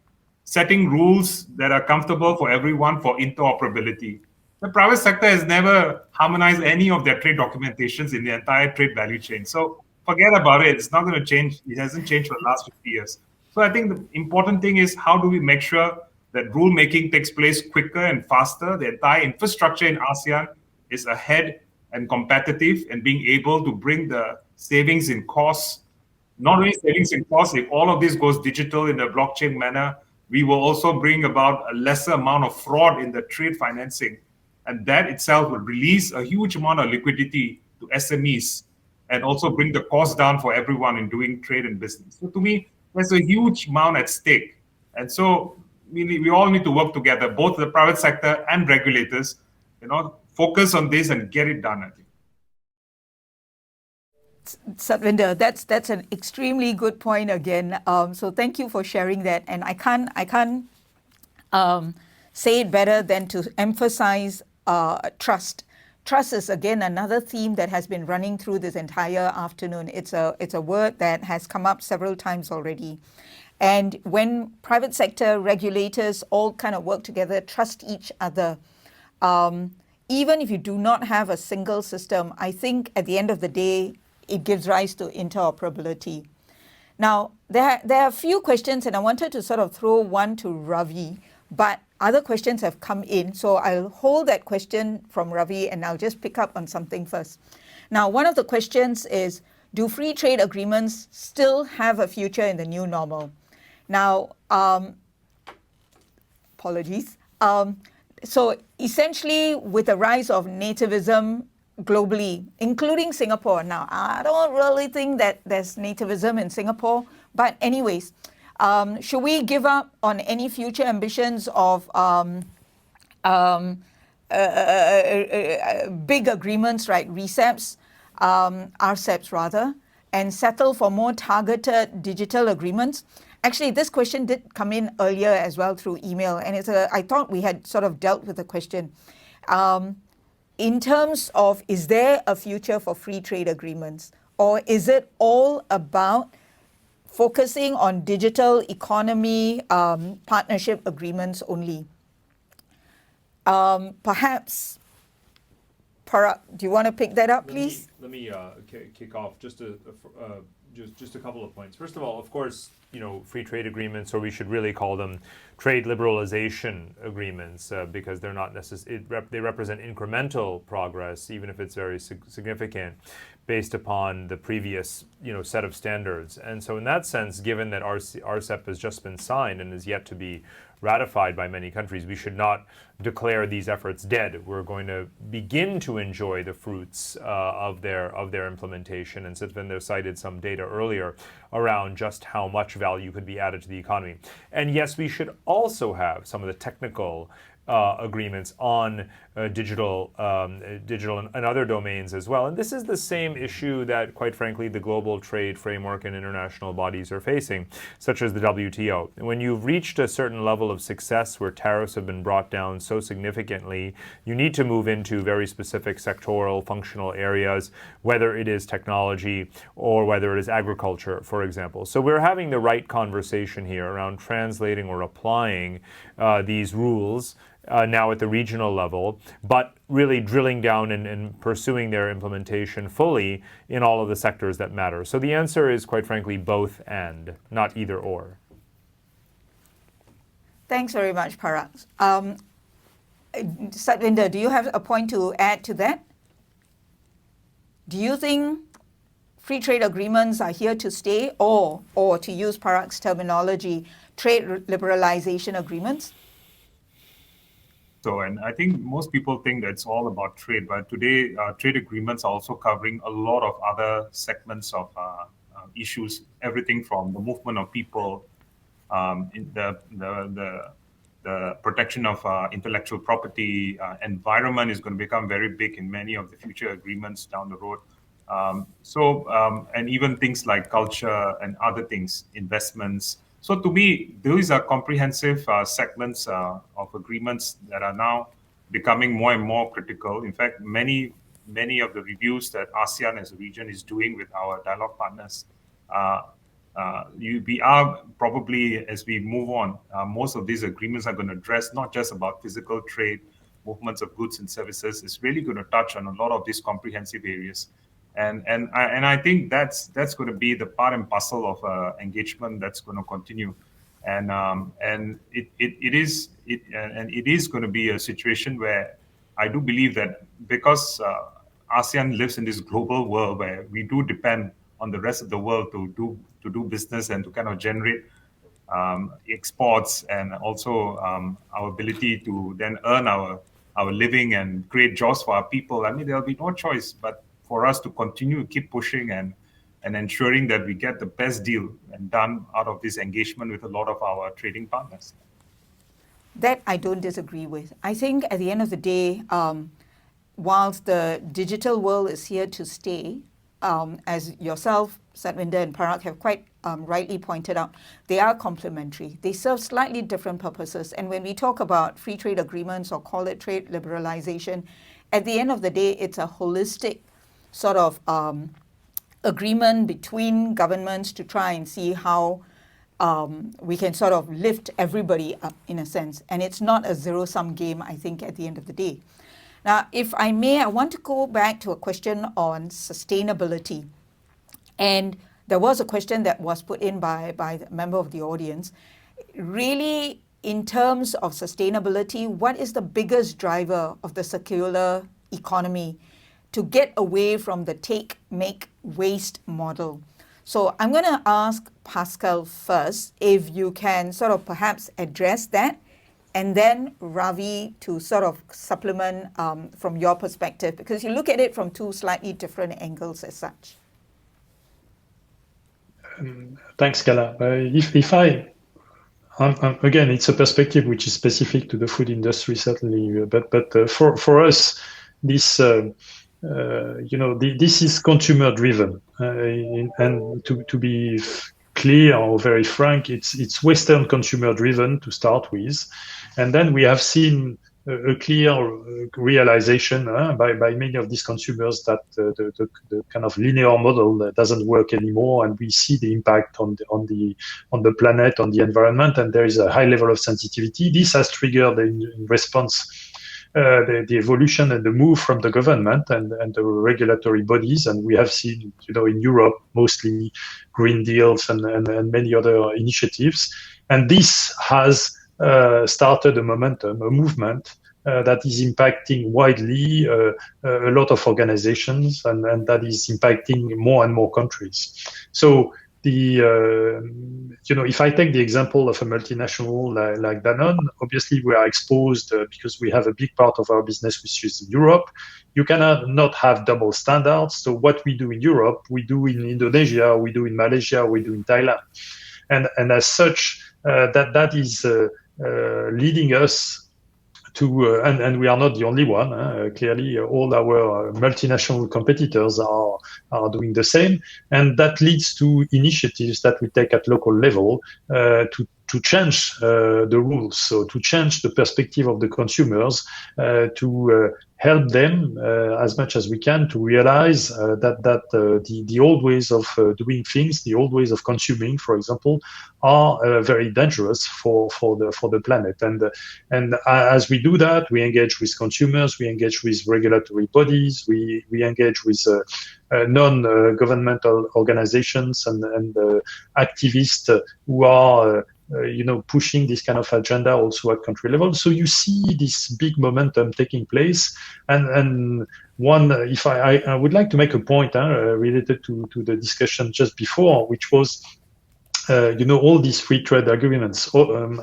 setting rules that are comfortable for everyone for interoperability. The private sector has never harmonized any of their trade documentations in the entire trade value chain. So forget about it. It's not going to change. It hasn't changed for the last 50 years. So I think the important thing is how do we make sure that rule making takes place quicker and faster? The entire infrastructure in ASEAN is ahead and competitive and being able to bring the savings in costs, not only savings in costs, if all of this goes digital in a blockchain manner, we will also bring about a lesser amount of fraud in the trade financing. And that itself will release a huge amount of liquidity to SMEs and also bring the cost down for everyone in doing trade and business. So to me, there's a huge amount at stake. And so we all need to work together, both the private sector and regulators, focus on this and get it done, I think. Satvinder, that's an extremely good point again. So thank you for sharing that. And I can't say it better than to emphasize trust. Trust is again another theme that has been running through this entire afternoon. It's a word that has come up several times already. And when private sector regulators all kind of work together, trust each other, even if you do not have a single system, I think at the end of the day, it gives rise to interoperability. Now, there are a few questions, and I wanted to sort of throw one to Ravi, but other questions have come in. So I'll hold that question from Ravi, and I'll just pick up on something first. Now, one of the questions is, do free trade agreements still have a future in the new normal? Now, apologies. So essentially, with the rise of nativism globally, including Singapore. Now, I don't really think that there's nativism in Singapore, but anyways, should we give up on any future ambitions of big agreements, right, RCEPs, RCEPs rather, and settle for more targeted digital agreements? Actually, this question did come in earlier as well through email, and I thought we had sort of dealt with the question. In terms of, is there a future for free trade agreements? Or is it all about focusing on digital economy partnership agreements only? Perhaps, Parag, do you want to pick that up, please? Let me kick off just a couple of points. First of all, of course, free trade agreements, or we should really call them trade liberalization agreements, because they're not they represent incremental progress, even if it's very significant, based upon the previous set of standards. And so in that sense, given that RCEP has just been signed and is yet to be ratified by many countries, we should not declare these efforts dead. We're going to begin to enjoy the fruits of their implementation. And Satvinder cited some data earlier around just how much value could be added to the economy. And yes, we should also have some of the technical agreements on digital and other domains as well. And this is the same issue that, quite frankly, the global trade framework and international bodies are facing, such as the WTO. When you've reached a certain level of success where tariffs have been brought down so significantly, you need to move into very specific sectoral functional areas, whether it is technology or whether it is agriculture, for example. So we're having the right conversation here around translating or applying these rules now at the regional level, but really drilling down and pursuing their implementation fully in all of the sectors that matter. So the answer is, quite frankly, both and, not either or. Thanks very much, Parag. Satvinder, do you have a point to add to that? Do you think free trade agreements are here to stay, or to use Parag's terminology, trade liberalization agreements? So, and I think most people think that it's all about trade, but today trade agreements are also covering a lot of other segments of issues, everything from the movement of people, in the protection of intellectual property, environment is going to become very big in many of the future agreements down the road. And even things like culture and other things, investments. So to me, these are comprehensive segments of agreements that are now becoming more and more critical. In fact, many of the reviews that ASEAN as a region is doing with our dialogue partners we are probably, as we move on, most of these agreements are going to address not just about physical trade, movements of goods and services. It's really going to touch on a lot of these comprehensive areas. And I think that's going to be the part and parcel of engagement that's going to continue. And it is going to be a situation where I do believe that because ASEAN lives in this global world where we do depend on the rest of the world to do business and to kind of generate exports, and also our ability to then earn our living and create jobs for our people. I mean, there'll be no choice but for us to continue to keep pushing and ensuring that we get the best deal and done out of this engagement with a lot of our trading partners. That I don't disagree with. I think at the end of the day, whilst the digital world is here to stay, as yourself, Satvinder, and Parag have quite rightly pointed out, they are complementary. They serve slightly different purposes. And when we talk about free trade agreements or call it trade liberalization, at the end of the day, it's a holistic sort of agreement between governments to try and see how we can sort of lift everybody up in a sense. And it's not a zero-sum game, I think, at the end of the day. Now, if I may, I want to go back to a question on sustainability. And there was a question that was put in by a member of the audience. Really, in terms of sustainability, what is the biggest driver of the circular economy to get away from the take, make, waste model? So I'm going to ask Pascal first, if you can sort of perhaps address that, and then Ravi to sort of supplement from your perspective, because you look at it from two slightly different angles as such. Thanks, Kala. If I again, it's a perspective which is specific to the food industry, certainly, but for us, this this is consumer driven, and to be clear or very frank, it's Western consumer driven to start with, and then we have seen a clear realization by many of these consumers that the kind of linear model doesn't work anymore, and we see the impact on the planet, on the environment, and there is a high level of sensitivity. This has triggered in response the evolution and the move from the government and the regulatory bodies, and we have seen in Europe mostly green deals and many other initiatives, and this has started a momentum, a movement that is impacting widely a lot of organizations, and that is impacting more and more countries. So if I take the example of a multinational like Danone, obviously we are exposed because we have a big part of our business which is in Europe. You cannot not have double standards. So what we do in Europe, we do in Indonesia, we do in Malaysia, we do in Thailand, and as such, that is leading us to, and we are not the only one. Clearly, all our multinational competitors are doing the same, and that leads to initiatives that we take at local level to change the rules, so to change the perspective of the consumers, to help them as much as we can to realize that the old ways of doing things, the old ways of consuming, for example, are very dangerous for the planet. And as we do that, we engage with consumers, we engage with regulatory bodies, we engage with non-governmental organizations and activists who are pushing this kind of agenda also at country level. So you see this big momentum taking place. And one, if I would like to make a point related to the discussion just before, which was, all these free trade agreements,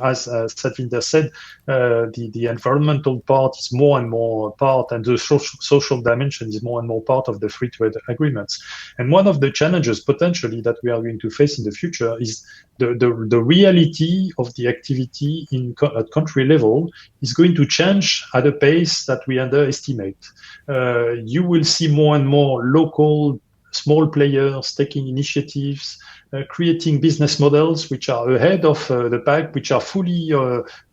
as Satvinder said, the environmental part is more and more part, and the social dimension is more and more part of the free trade agreements. And one of the challenges potentially that we are going to face in the future is the reality of the activity at country level is going to change at a pace that we underestimate. You will see more and more local small players taking initiatives, creating business models which are ahead of the pack, which are fully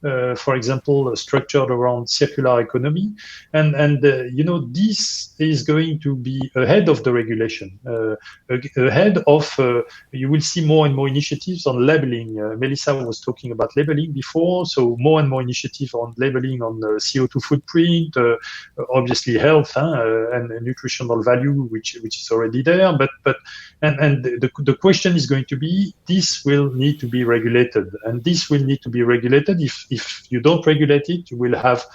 for example, structured around circular economy, and this is going to be ahead of the regulation, ahead of. You will see more and more initiatives on labeling. Melissa was talking about labeling before, so more and more initiatives on labeling on CO2 footprint, obviously health and nutritional value, which is already there. But the question is going to be, this will need to be regulated, and this will need to be regulated. If you don't regulate it, you will have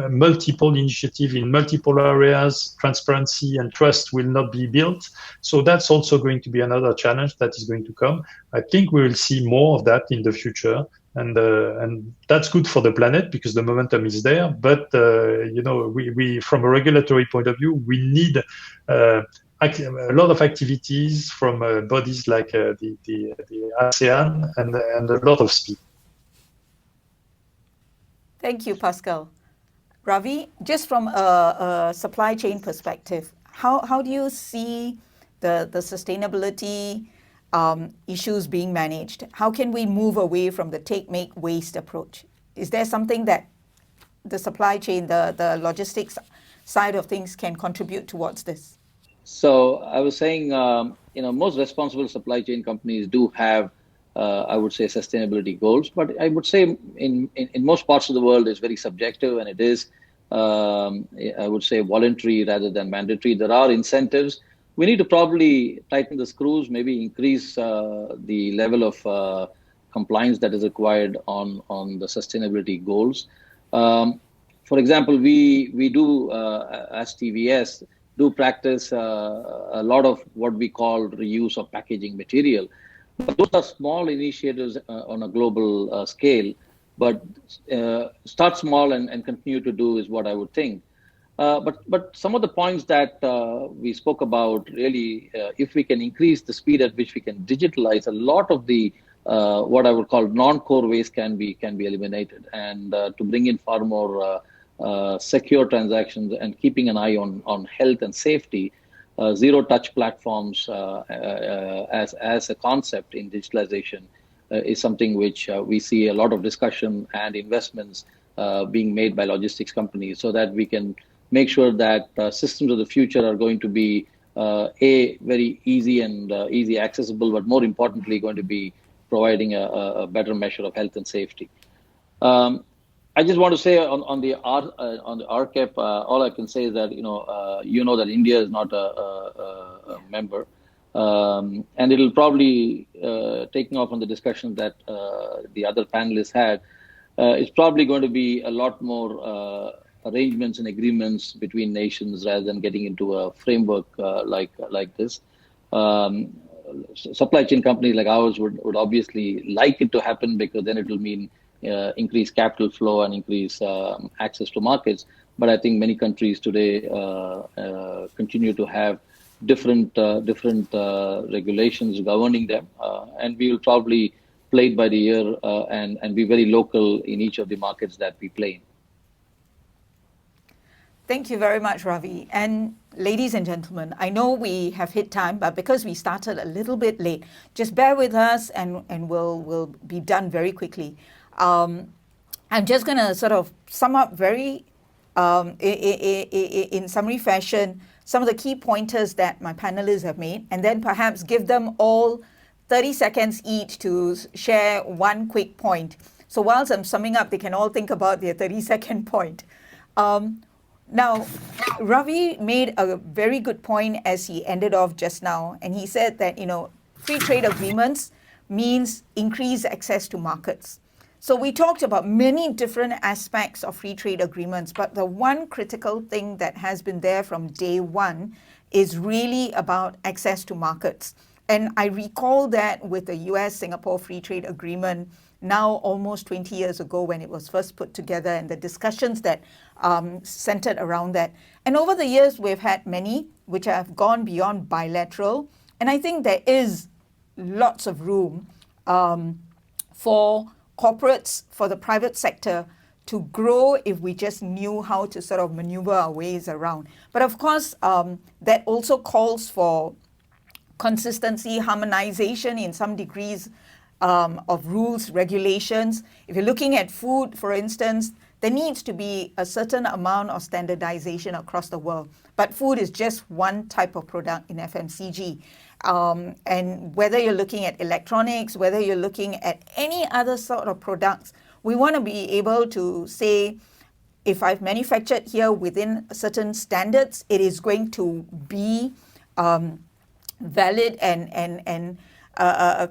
multiple initiatives in multiple areas. Transparency and trust will not be built. So that's also going to be another challenge that is going to come. I think we will see more of that in the future. And that's good for the planet because the momentum is there. But we from a regulatory point of view, we need a lot of activities from bodies like the ASEAN and a lot of speed. Thank you, Pascal. Ravi, just from a supply chain perspective, how do you see the sustainability issues being managed? How can we move away from the take, make, waste approach? Is there something that the supply chain, the logistics side of things can contribute towards this? So I was saying, most responsible supply chain companies do have, I would say, sustainability goals. But I would say in most parts of the world, it's very subjective, and it is, I would say, voluntary rather than mandatory. There are incentives. We need to probably tighten the screws, maybe increase the level of compliance that is required on the sustainability goals. For example, we do, as TVS, do practice a lot of what we call reuse of packaging material. But those are small initiatives on a global scale, but start small and continue to do is what I would think. But some of the points that we spoke about, really, if we can increase the speed at which we can digitalize, a lot of the what I would call non-core waste can be eliminated, and to bring in far more secure transactions and keeping an eye on health and safety. Zero-touch platforms as a concept in digitalization is something which we see a lot of discussion and investments being made by logistics companies, so that we can make sure that systems of the future are going to be very easy and easy accessible, but more importantly, going to be providing a better measure of health and safety. I just want to say on the RCEP, all I can say is that that India is not a member, and it'll probably taking off on the discussion that the other panelists had. It's probably going to be a lot more arrangements and agreements between nations rather than getting into a framework like this. Supply chain companies like ours would obviously like it to happen, because then it will mean increased capital flow and increase access to markets. But I think many countries today continue to have different regulations governing them, and we will probably play it by the ear and be very local in each of the markets that we play in. Thank you very much, Ravi. And ladies and gentlemen, I know we have hit time, but because we started a little bit late, just bear with us and we'll be done very quickly. I'm just going to sort of sum up very in summary fashion some of the key pointers that my panelists have made, and then perhaps give them all 30 seconds each to share one quick point. So whilst I'm summing up, they can all think about their 30-second point. Now, Ravi made a very good point as he ended off just now, and he said that, free trade agreements means increased access to markets. So we talked about many different aspects of free trade agreements, but the one critical thing that has been there from day one is really about access to markets. And I recall that with the US-Singapore Free Trade Agreement now almost 20 years ago when it was first put together, and the discussions that centered around that. And over the years, we've had many which have gone beyond bilateral. And I think there is lots of room for corporates, for the private sector to grow if we just knew how to sort of maneuver our ways around. But of course, that also calls for consistency, harmonization in some degrees of rules, regulations. If you're looking at food, for instance, there needs to be a certain amount of standardization across the world. But food is just one type of product in FMCG. And whether you're looking at electronics, whether you're looking at any other sort of products, we want to be able to say, if I've manufactured here within certain standards, it is going to be valid and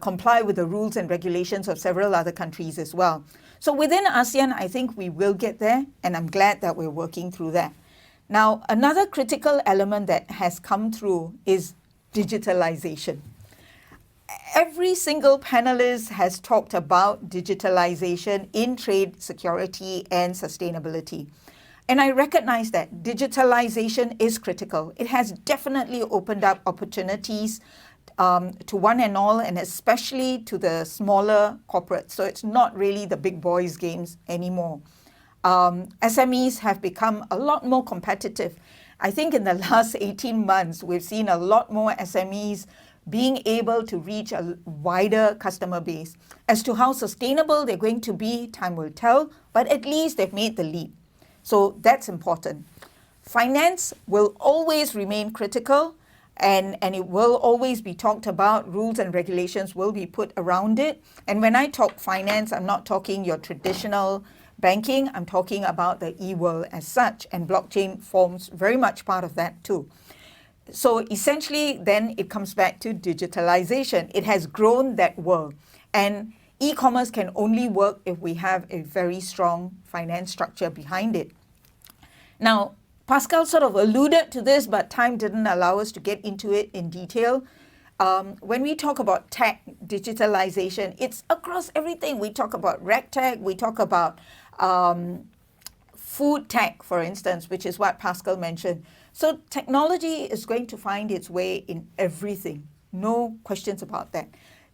comply with the rules and regulations of several other countries as well. So within ASEAN, I think we will get there, and I'm glad that we're working through that. Now, another critical element that has come through is digitalization. Every single panelist has talked about digitalization in trade, security, and sustainability. And I recognize that digitalization is critical. It has definitely opened up opportunities to one and all, and especially to the smaller corporates. So it's not really the big boys games anymore. SMEs have become a lot more competitive. I think in the last 18 months, we've seen a lot more SMEs being able to reach a wider customer base. As to how sustainable they're going to be, time will tell, but at least they've made the leap. So that's important. Finance will always remain critical, and it will always be talked about. Rules and regulations will be put around it. And when I talk finance, I'm not talking your traditional banking. I'm talking about the e-world as such, and blockchain forms very much part of that too. So essentially, then it comes back to digitalization. It has grown that world. And e-commerce can only work if we have a very strong finance structure behind it. Now, Pascal sort of alluded to this, but time didn't allow us to get into it in detail. When we talk about tech, digitalization, it's across everything. We talk about RegTech, we talk about food tech, for instance, which is what Pascal mentioned. So technology is going to find its way in everything. No questions about that.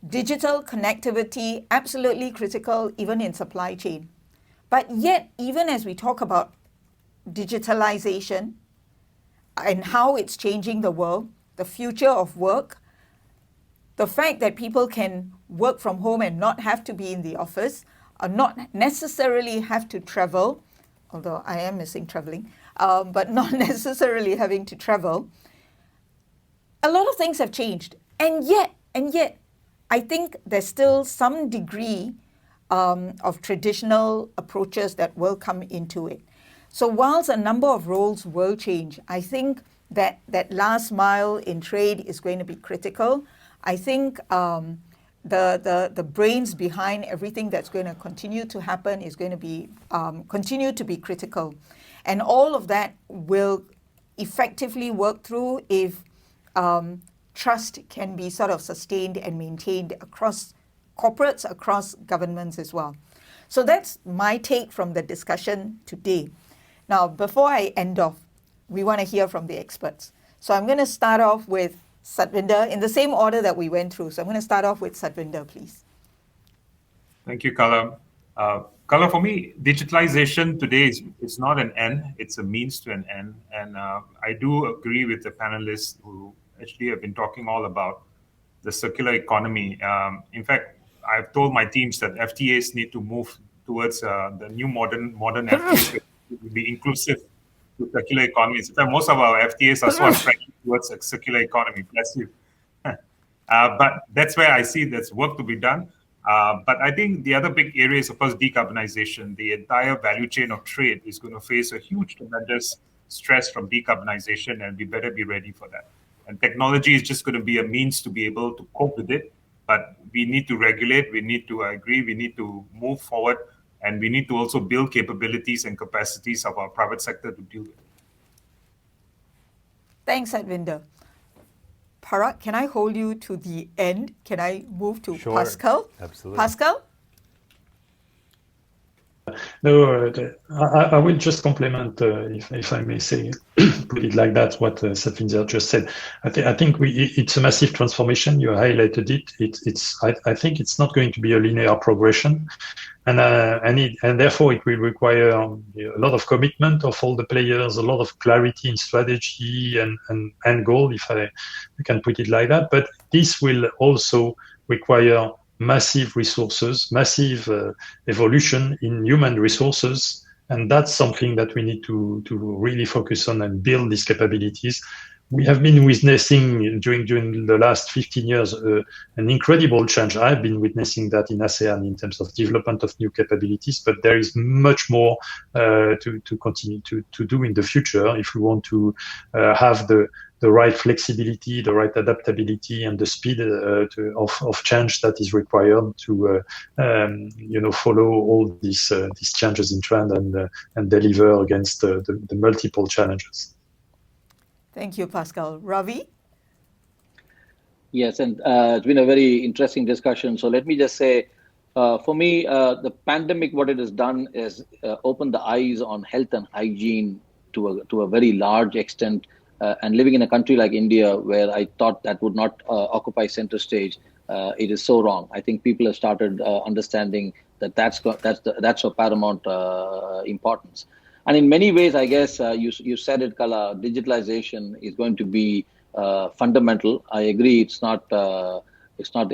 Digital connectivity, absolutely critical, even in supply chain. But yet, even as we talk about digitalization and how it's changing the world, the future of work, the fact that people can work from home and not have to be in the office, or not necessarily have to travel, although I am missing traveling, but not necessarily having to travel. A lot of things have changed. And yet, I think there's still some degree of traditional approaches that will come into it. So whilst a number of roles will change, I think that last mile in trade is going to be critical. I think the brains behind everything that's going to continue to happen is going to be continue to be critical. And all of that will effectively work through if trust can be sort of sustained and maintained across corporates, across governments as well. So that's my take from the discussion today. Now, before I end off, we want to hear from the experts. So I'm going to start off with Satvinder in the same order that we went through. So I'm going to start off with Satvinder, please. Thank you, Kala. Kala, for me, digitalization today is not an end, it's a means to an end. And I do agree with the panelists who actually have been talking all about the circular economy. In fact, I've told my teams that FTAs need to move towards the new modern FTAs will be inclusive to circular economies. In fact, most of our FTAs are sort of tracking towards a circular economy. Bless you. But that's where I see there's work to be done. But I think the other big area is, of course, decarbonization. The entire value chain of trade is going to face a huge, tremendous stress from decarbonization, and we better be ready for that. And technology is just going to be a means to be able to cope with it. But we need to regulate, we need to agree, we need to move forward, and we need to also build capabilities and capacities of our private sector to deal with it. Thanks, Satvinder. Parag, can I hold you to the end? Can I move to Sure. Pascal? Absolutely. Pascal? No, I will just complement, if I may say, put it like that, what Satvinder just said. I think it's a massive transformation. You highlighted it. I think it's not going to be a linear progression, and therefore it will require a lot of commitment of all the players, a lot of clarity in strategy and goal, if I can put it like that. But this will also require massive resources, massive evolution in human resources. And that's something that we need to really focus on and build these capabilities. We have been witnessing during the last 15 years an incredible change. I've been witnessing that in ASEAN in terms of development of new capabilities, but there is much more to continue to do in the future if we want to have the right flexibility, the right adaptability, and the speed of change that is required to follow all these changes in trend and deliver against the multiple challenges. Thank you, Pascal. Ravi? Yes, and it's been a very interesting discussion. So let me just say, for me, the pandemic, what it has done is opened the eyes on health and hygiene to a very large extent. And living in a country like India, where I thought that would not occupy center stage, it is so wrong. I think people have started understanding that that's of paramount importance. And in many ways, I guess you said it, Kala, digitalization is going to be fundamental. I agree. It's not the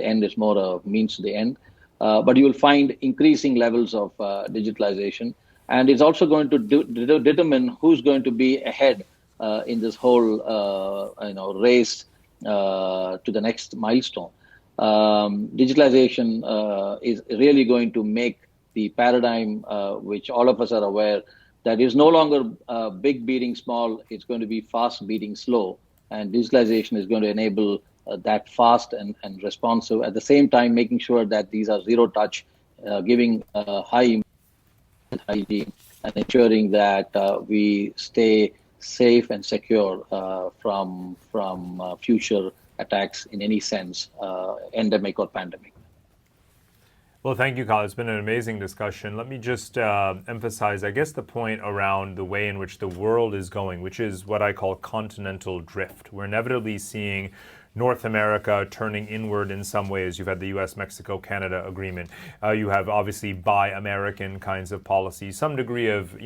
end. It's more a means to the end. But you will find increasing levels of digitalization, and it's also going to determine who's going to be ahead in this whole race to the next milestone. Digitalization is really going to make the paradigm, which all of us are aware, that is no longer big beating small. It's going to be fast beating slow, and digitalization is going to enable that fast and responsive. At the same time, making sure that these are zero touch, giving high hygiene, and ensuring that we stay safe and secure from future attacks in any sense, endemic or pandemic. Well, thank you, Kyle. It's been an amazing discussion. Let me just emphasize, I guess, the point around the way in which the world is going, which is what I call continental drift. We're inevitably seeing North America turning inward in some ways. You've had the US, Mexico, Canada agreement. You have obviously buy American kinds of policies, some degree of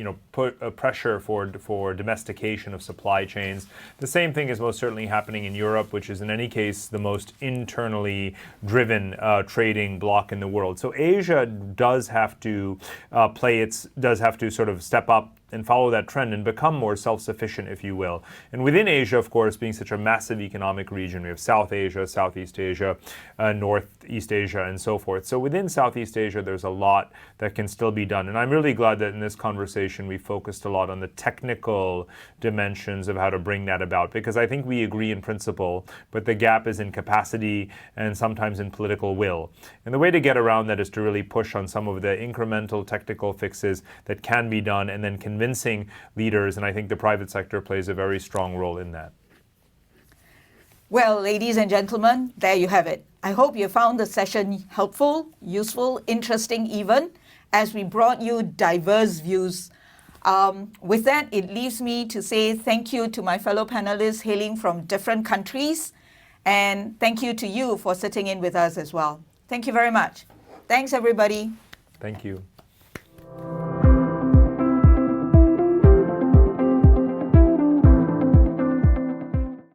pressure for domestication of supply chains. The same thing is most certainly happening in Europe, which is in any case the most internally driven trading bloc in the world. So Asia does have to sort of step up and follow that trend and become more self-sufficient, if you will. And within Asia, of course, being such a massive economic region, we have South Asia, Southeast Asia, Northeast Asia, and so forth. So within Southeast Asia, there's a lot that can still be done. And I'm really glad that in this conversation, we focused a lot on the technical dimensions of how to bring that about, because I think we agree in principle, but the gap is in capacity and sometimes in political will. And the way to get around that is to really push on some of the incremental technical fixes that can be done, and then convincing leaders, and I think the private sector plays a very strong role in that. Well, ladies and gentlemen, there you have it. I hope you found the session helpful, useful, interesting even, as we brought you diverse views. With that, it leaves me to say thank you to my fellow panelists hailing from different countries, and thank you to you for sitting in with us as well. Thank you very much. Thanks, everybody. Thank you.